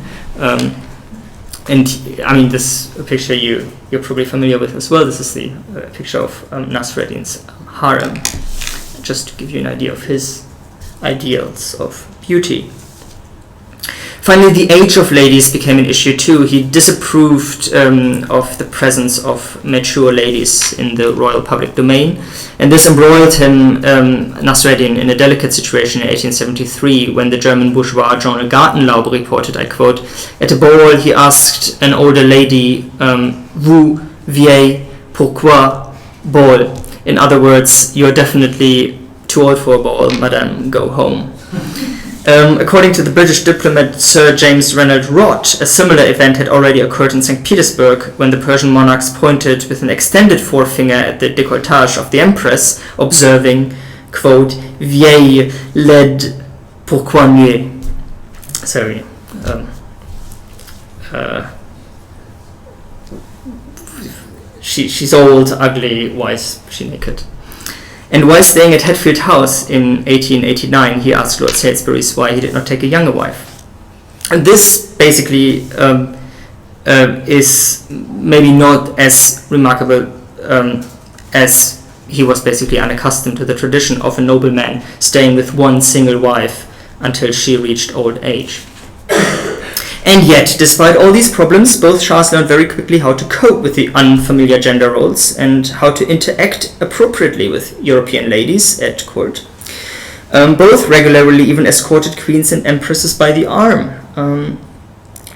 And I mean, this picture you're probably familiar with as well. This is the picture of Nasreddin's harem, just to give you an idea of his ideals of beauty. Finally, the age of ladies became an issue too. He disapproved of the presence of mature ladies in the royal public domain, and this embroiled him, Nasreddin, in a delicate situation in 1873 when the German bourgeois journal Gartenlaube reported, I quote, "At a ball he asked an older lady, vous, vieille, pourquoi ball?" In other words, "You're definitely too old for a ball, madame, go home." According to the British diplomat Sir James Reynolds Rott, a similar event had already occurred in St. Petersburg when the Persian monarchs pointed with an extended forefinger at the décolletage of the empress, observing, quote, "Vieille, laide, pourquoi mieux?" Sorry. She's old, ugly, why is she naked? And while staying at Hatfield House in 1889, he asked Lord Salisbury why he did not take a younger wife. And this basically is maybe not as remarkable as he was basically unaccustomed to the tradition of a nobleman staying with one single wife until she reached old age. And yet, despite all these problems, both Shahs learned very quickly how to cope with the unfamiliar gender roles and how to interact appropriately with European ladies at court. Both regularly even escorted queens and empresses by the arm,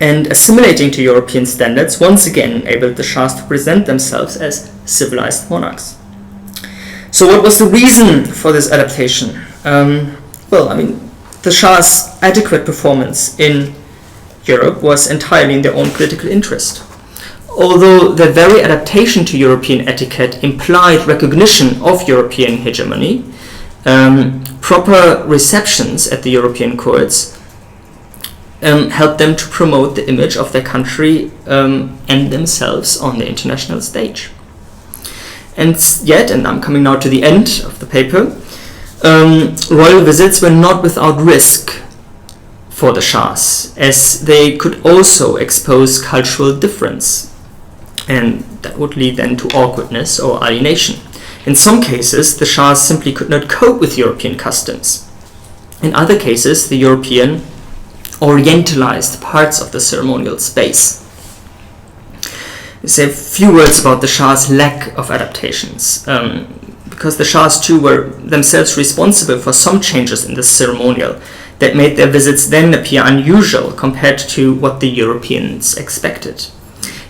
and assimilating to European standards once again enabled the Shahs to present themselves as civilized monarchs. So what was the reason for this adaptation? The Shahs' adequate performance in Europe was entirely in their own political interest. Although the very adaptation to European etiquette implied recognition of European hegemony, proper receptions at the European courts helped them to promote the image of their country and themselves on the international stage. And yet, and I'm coming now to the end of the paper, royal visits were not without risk for the Shahs, as they could also expose cultural difference, and that would lead then to awkwardness or alienation. In some cases, the Shahs simply could not cope with European customs. In other cases, the European orientalized parts of the ceremonial space. I say a few words about the Shahs' lack of adaptations, because the Shahs too were themselves responsible for some changes in the ceremonial that made their visits then appear unusual compared to what the Europeans expected.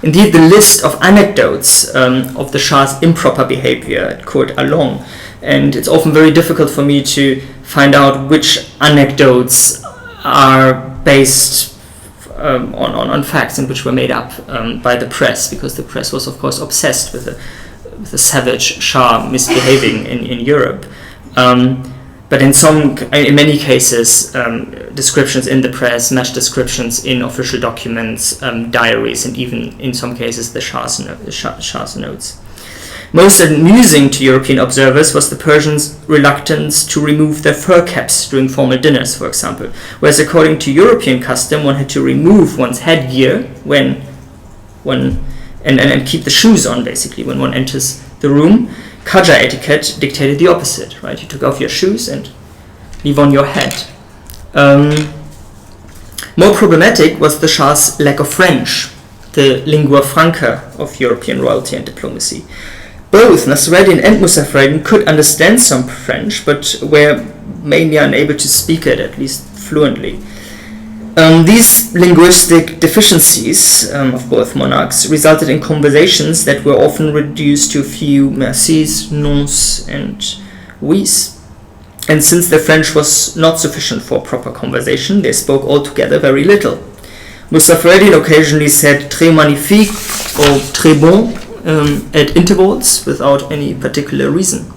Indeed, the list of anecdotes of the Shah's improper behavior at court are long, and it's often very difficult for me to find out which anecdotes are based on facts and which were made up by the press, because the press was, of course, obsessed with the savage Shah misbehaving in Europe. But in many cases, descriptions in the press match descriptions in official documents, diaries, and even in some cases the Shah's notes. Most amusing to European observers was the Persians' reluctance to remove their fur caps during formal dinners, for example, whereas according to European custom, one had to remove one's headgear and keep the shoes on, basically, when one enters the room. Qajar etiquette dictated the opposite, right? You took off your shoes and leave on your hat. More problematic was the Shah's lack of French, the lingua franca of European royalty and diplomacy. Both Nasreddin and Muzaffarddin could understand some French, but were mainly unable to speak it, at least fluently. These linguistic deficiencies of both monarchs resulted in conversations that were often reduced to a few mercis, nons, and ouis. And since their French was not sufficient for proper conversation, they spoke altogether very little. Muzaffarddin occasionally said très magnifique or très bon at intervals without any particular reason.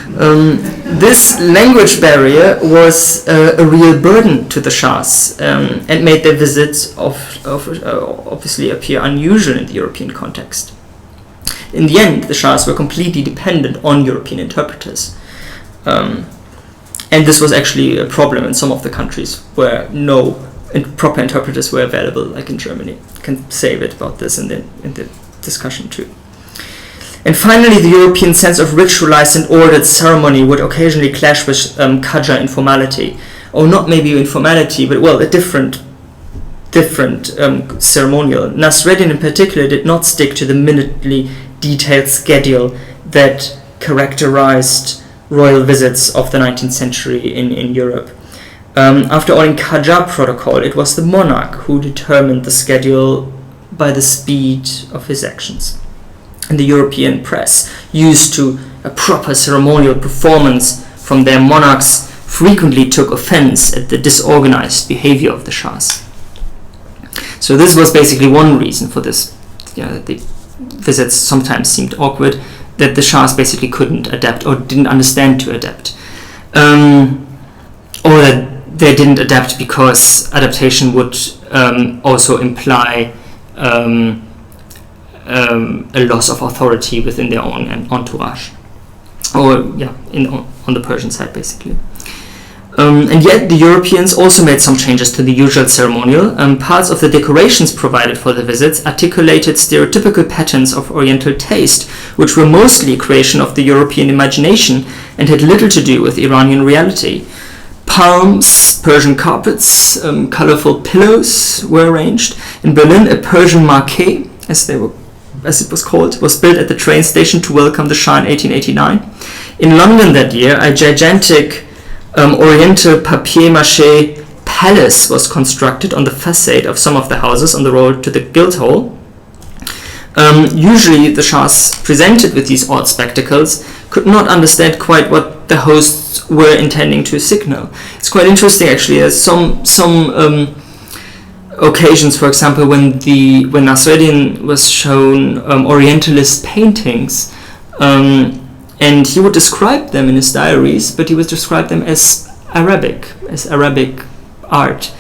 This language barrier was a real burden to the Shahs and made their visits obviously appear unusual in the European context. In the end, the Shahs were completely dependent on European interpreters. And this was actually a problem in some of the countries where no proper interpreters were available, like in Germany. I can say a bit about this in the discussion too. And finally, the European sense of ritualized and ordered ceremony would occasionally clash with Qajar informality, or not maybe informality, but well, a different ceremonial. Nasreddin in particular did not stick to the minutely detailed schedule that characterized royal visits of the 19th century in Europe. After all, in Qajar protocol, it was the monarch who determined the schedule by the speed of his actions. And the European press, used to a proper ceremonial performance from their monarchs, frequently took offense at the disorganized behavior of the Shahs. So this was basically one reason for this, that the visits sometimes seemed awkward, that the Shahs basically couldn't adapt or didn't understand to adapt. Or that they didn't adapt because adaptation would also imply a loss of authority within their own entourage, or on the Persian side basically. And yet the Europeans also made some changes to the usual ceremonial. Parts of the decorations provided for the visits articulated stereotypical patterns of Oriental taste, which were mostly a creation of the European imagination and had little to do with Iranian reality. Palms, Persian carpets, colorful pillows were arranged. In Berlin, a Persian marquee, as it was called, was built at the train station to welcome the Shah in 1889. In London that year, a gigantic Oriental papier-mâché palace was constructed on the facade of some of the houses on the road to the Guildhall. Usually, the Shahs presented with these odd spectacles could not understand quite what the hosts were intending to signal. It's quite interesting, actually. There's some occasions, for example, when Nasreddin was shown Orientalist paintings, and he would describe them in his diaries, but he would describe them as Arabic art.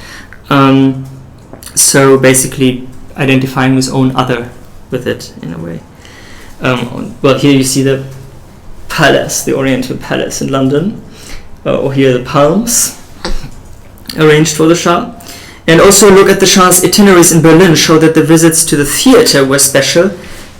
So basically identifying his own other with it in a way. Well, here you see the palace, the Oriental Palace in London, or here the palms arranged for the Shah. And also look at the Shah's itineraries in Berlin show that the visits to the theater were special,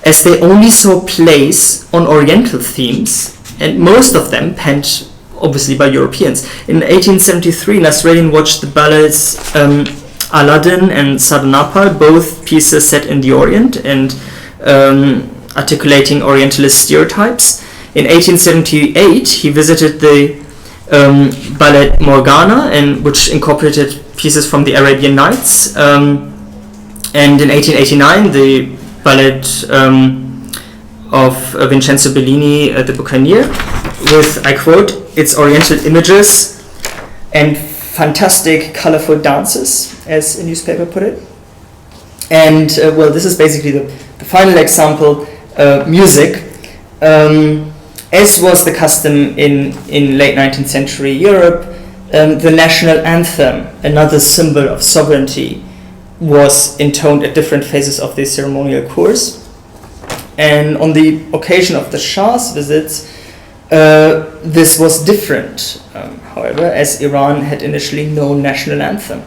as they only saw plays on Oriental themes, and most of them penned obviously by Europeans. In 1873, Nasreddin watched the ballets Aladdin and Sardanapal, both pieces set in the Orient and articulating Orientalist stereotypes. In 1878, he visited the ballet Morgana, which incorporated pieces from the Arabian Nights. And in 1889, the ballet of Vincenzo Bellini, The Buccaneer, with, I quote, its Oriental images and fantastic, colorful dances, as a newspaper put it. And, well, this is basically the final example, music. As was the custom in late 19th century Europe, the national anthem, another symbol of sovereignty, was intoned at different phases of the ceremonial course. And on the occasion of the Shah's visits, this was different, however, as Iran had initially no national anthem.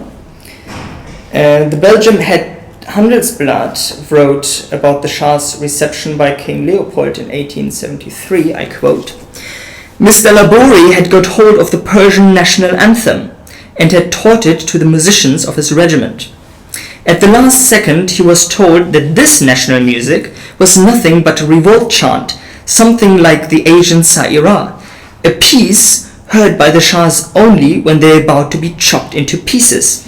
The Belgian head Handelsblad wrote about the Shah's reception by King Leopold in 1873, I quote, "Mr. Labori had got hold of the Persian national anthem and had taught it to the musicians of his regiment. At the last second he was told that this national music was nothing but a revolt chant, something like the Asian Sa'ira, a piece heard by the Shahs only when they are about to be chopped into pieces.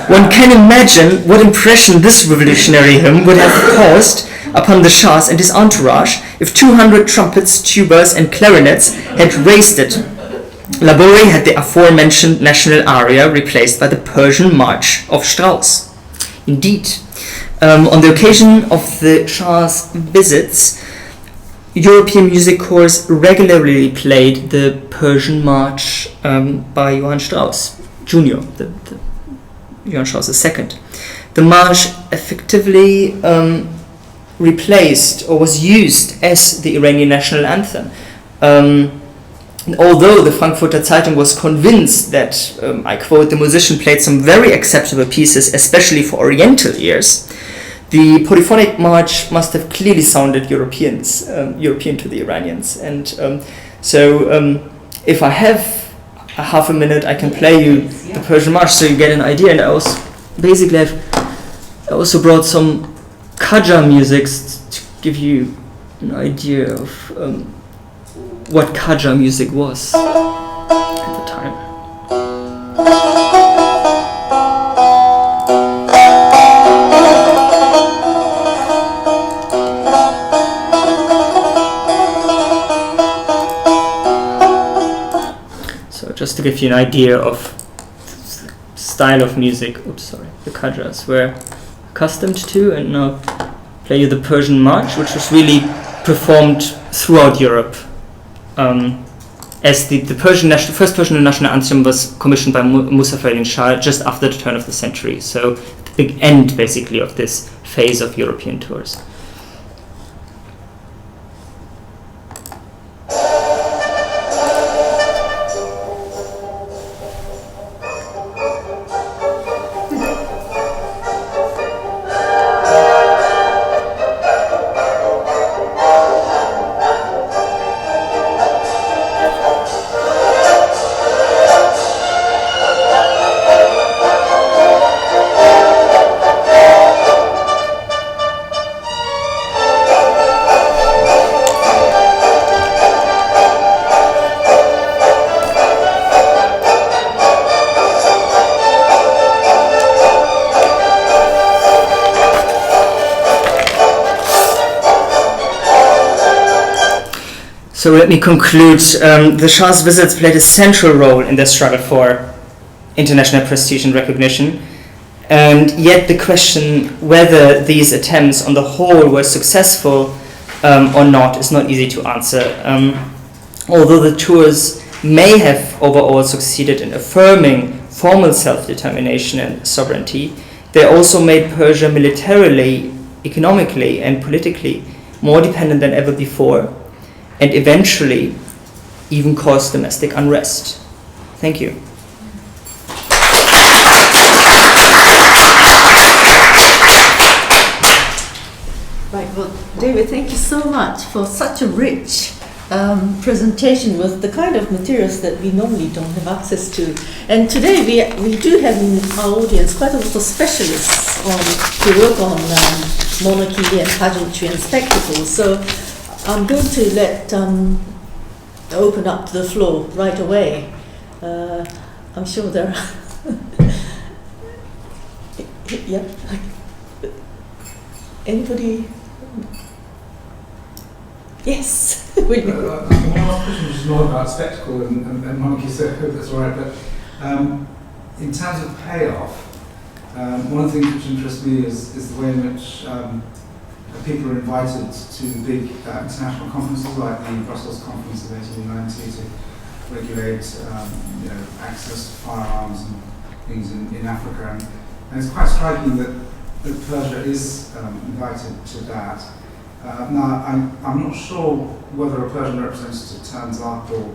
One can imagine what impression this revolutionary hymn would have caused upon the Shahs and his entourage if 200 trumpets, tubas and clarinets had raised it. Labori had the aforementioned national aria replaced by the Persian march of Strauss." Indeed, on the occasion of the Shah's visits, European music corps regularly played the Persian march by Johann Strauss Jr., the Johann Strauss II. The march effectively replaced or was used as the Iranian national anthem. And although the Frankfurter Zeitung was convinced that, I quote, the musician played some very acceptable pieces, especially for Oriental ears, the polyphonic march must have clearly sounded European to the Iranians. And if I have a half a minute, I can play you the Persian march so you get an idea. And I also brought some Qajar music to give you an idea of what Qajar music was at the time. So just to give you an idea of the style of music, the Qajars were accustomed to, and now play you the Persian march, which was really performed throughout Europe. As the first Persian national anthem was commissioned by Persian Shahs just after the turn of the century, so the big end basically of this phase of European tours. So let me conclude. The Shah's visits played a central role in the struggle for international prestige and recognition, and yet the question whether these attempts on the whole were successful or not is not easy to answer. Although the tours may have overall succeeded in affirming formal self-determination and sovereignty, they also made Persia militarily, economically, and politically more dependent than ever before, and eventually even caused domestic unrest. Thank you. Right, well, David, thank you so much for such a rich presentation with the kind of materials that we normally don't have access to. And today we do have in our audience quite a lot of specialists who work on monarchy and pageantry and spectacles. So I'm going to open up the floor right away. I'm sure there are. Yeah. Anybody? Yes. I think one last question was more about spectacle and monarchy, so I hope that's all right. But in terms of payoff, one of the things which interests me is the way in which people are invited to big international conferences like the Brussels Conference of 1890 to regulate access to firearms and things in Africa. And it's quite striking that Persia is invited to that. Now, I'm not sure whether a Persian representative turns up or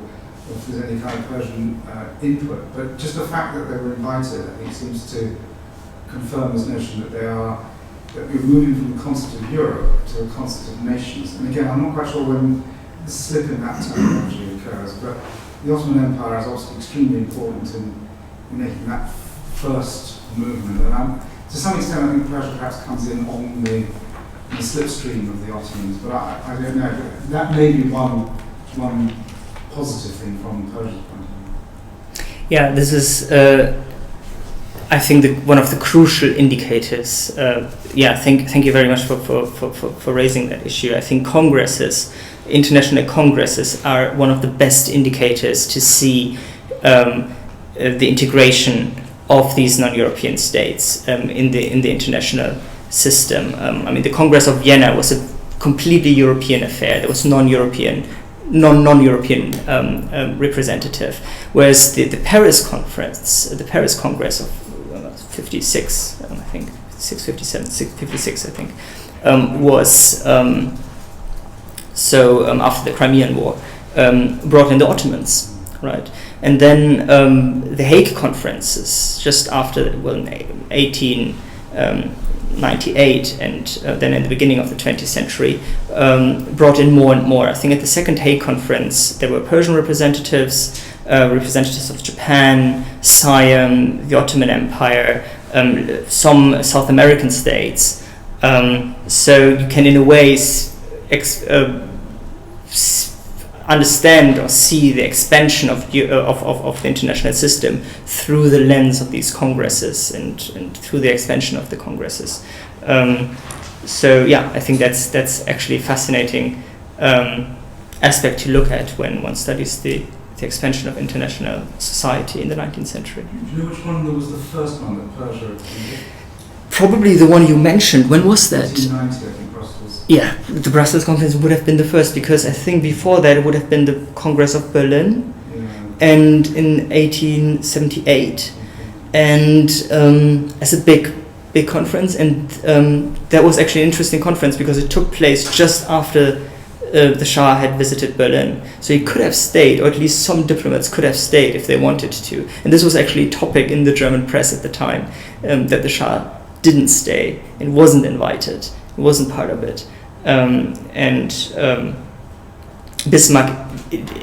if there's any kind of Persian input, but just the fact that they were invited, I think, seems to confirm this notion that that we're moving from the continent of Europe to a continent of nations. And again, I'm not quite sure when the slip in that terminology occurs, but the Ottoman Empire is obviously extremely important in making that first movement. And to some extent, I think Persia perhaps comes in on the slipstream of the Ottomans, but I don't know. That may be one positive thing from Persia's point of view. Yeah, this is, I think, one of the crucial indicators. Thank you very much for raising that issue. I think international congresses are one of the best indicators to see the integration of these non-European states in the international system. The Congress of Vienna was a completely European affair. There was non-European representative, whereas the Paris Congress of 56, I think 57, 56, I think, was after the Crimean War, brought in the Ottomans, right? And then the Hague conferences, just after, in 1898 and then in the beginning of the 20th century, brought in more and more. I think at the second Hague conference, there were Persian representatives, representatives of Japan, Siam, the Ottoman Empire, some South American states. So you can, in a way, understand or see the expansion of the international system through the lens of these congresses and through the expansion of the congresses. So yeah, I think that's actually a fascinating aspect to look at when one studies the expansion of international society in the 19th century. Do you know which one was the first one that Persia attended? Probably the one you mentioned. When was that? 1890, I think, Brussels. Yeah, the Brussels Conference would have been the first, because I think before that it would have been the Congress of Berlin, and in 1878, and as a big conference, and that was actually an interesting conference because it took place just after the Shah had visited Berlin. So he could have stayed, or at least some diplomats could have stayed if they wanted to. And this was actually a topic in the German press at the time, that the Shah didn't stay and wasn't invited, wasn't part of it. Bismarck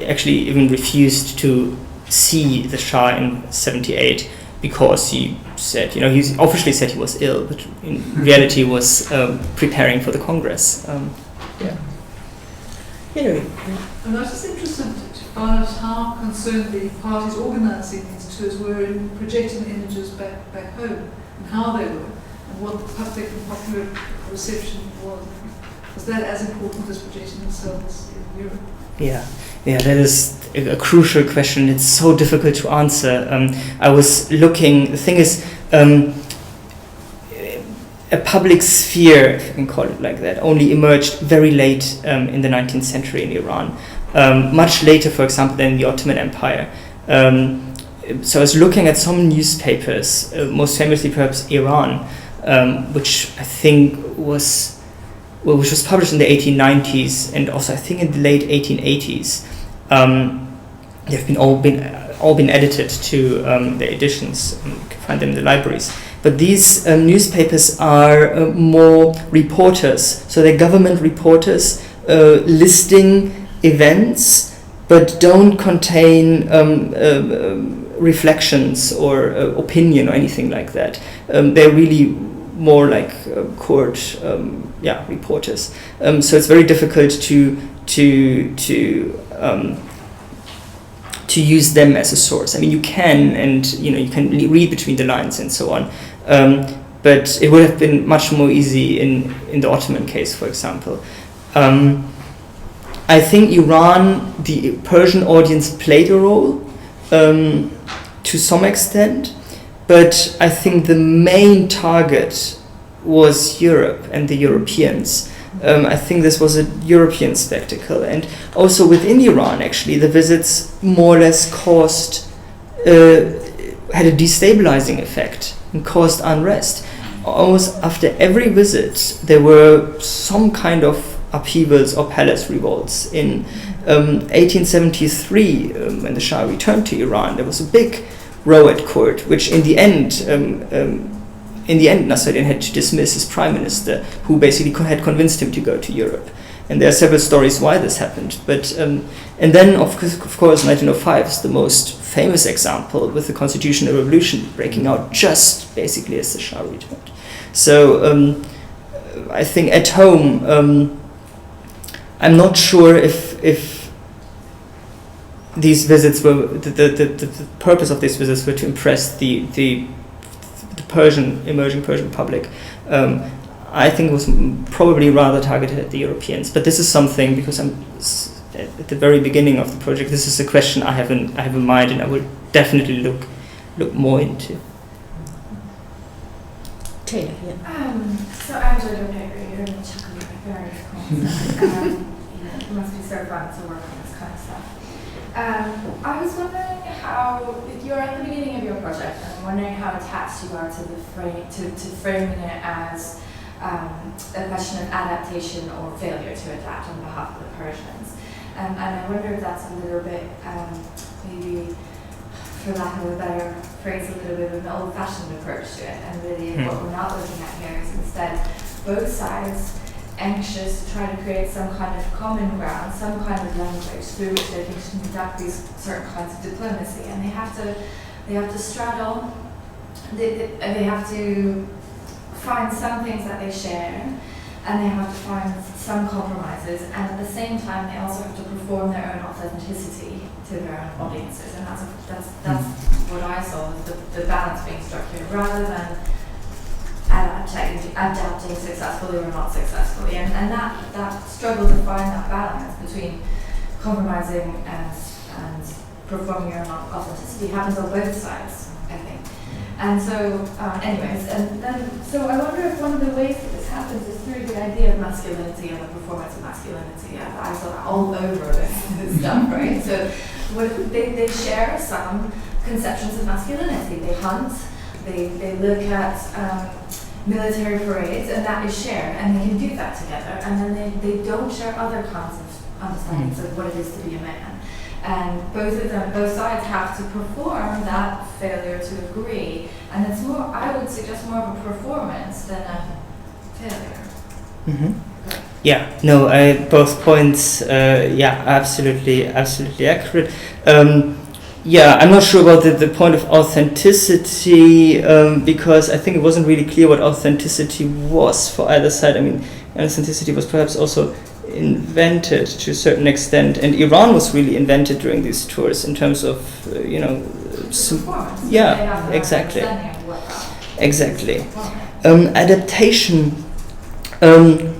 actually even refused to see the Shah in 78 because he said, he officially said he was ill, but in reality was preparing for the Congress. Hilary. And I was just interested to find out how concerned the parties organising these tours were in projecting images back home, and how they were, and what the public and popular reception was. Was that as important as projecting themselves in Europe? Yeah, that is a crucial question. It's so difficult to answer. I was looking, the thing is, a public sphere, if you can call it like that, only emerged very late in the 19th century in Iran. Much later, for example, than in the Ottoman Empire. So I was looking at some newspapers, most famously perhaps Iran, which I think which was published in the 1890s and also I think in the late 1880s. They've all been edited to the editions. You can find them in the libraries. But these newspapers are more reporters, so they're government reporters listing events, but don't contain reflections or opinion or anything like that. They're really more like court reporters. So it's very difficult to use them as a source. I mean, you can, and you can read between the lines and so on. But it would have been much more easy in the Ottoman case, for example. I think Iran, the Persian audience played a role to some extent, but I think the main target was Europe and the Europeans. I think this was a European spectacle, and also within Iran, actually, the visits more or less had a destabilizing effect and caused unrest. Almost after every visit, there were some kind of upheavals or palace revolts. In 1873, when the Shah returned to Iran, there was a big row at court, which in the end, Nasruddin had to dismiss his prime minister, who basically had convinced him to go to Europe. And there are several stories why this happened. But and then, of course, 1905 is the most famous example, with the Constitutional Revolution breaking out just basically as the Shah returned. So I think at home, I'm not sure if these visits were the purpose of these visits were to impress the emerging Persian public. I think it was probably rather targeted at the Europeans. But this is something, because I'm at the very beginning of the project, this is a question I have in mind, and I will definitely look more into. Taylor, yeah. So I'm Julia Paper, you're in chuckling at various points. It must be so fun to work on this kind of stuff. I was wondering how, you're at the beginning of your project, and I'm wondering how attached you are to the framing it as a question of adaptation or failure to adapt on behalf of the Persians. and I wonder if that's a little bit, maybe, for lack of a better phrase, a little bit of an old-fashioned approach to it, and really what we're not looking at here is instead both sides anxious to try to create some kind of common ground, some kind of language through which they can conduct these certain kinds of diplomacy, and they have to straddle, they have to find some things that they share, and they have to find some compromises, and at the same time they also have to perform their own authenticity to their own audiences, and that's what I saw, the balance being struck here, rather than adapting successfully or not successfully, and that struggle to find that balance between compromising and performing your own authenticity happens on both sides, I think. And so, anyways, and then, so I wonder if one of the ways that this happens is through the idea of masculinity and the performance of masculinity. I saw that all over this stuff, right? So they share some conceptions of masculinity. They hunt, they look at military parades, and that is shared, and they can do that together. And then they don't share other kinds of understandings of what it is to be a man. And both sides have to perform that failure to agree. And it's more, I would suggest, more of a performance than a failure. Mm-hmm. Yeah, no, both points, absolutely accurate. Yeah, I'm not sure about the point of authenticity, because I think it wasn't really clear what authenticity was for either side. I mean, authenticity was perhaps also invented to a certain extent, and Iran was really invented during these tours in terms of, yeah, exactly. Adaptation,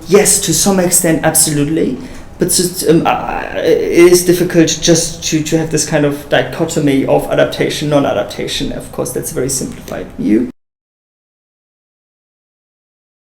yes, to some extent, absolutely. But it is difficult just to have this kind of dichotomy of adaptation, non-adaptation. Of course, that's a very simplified view.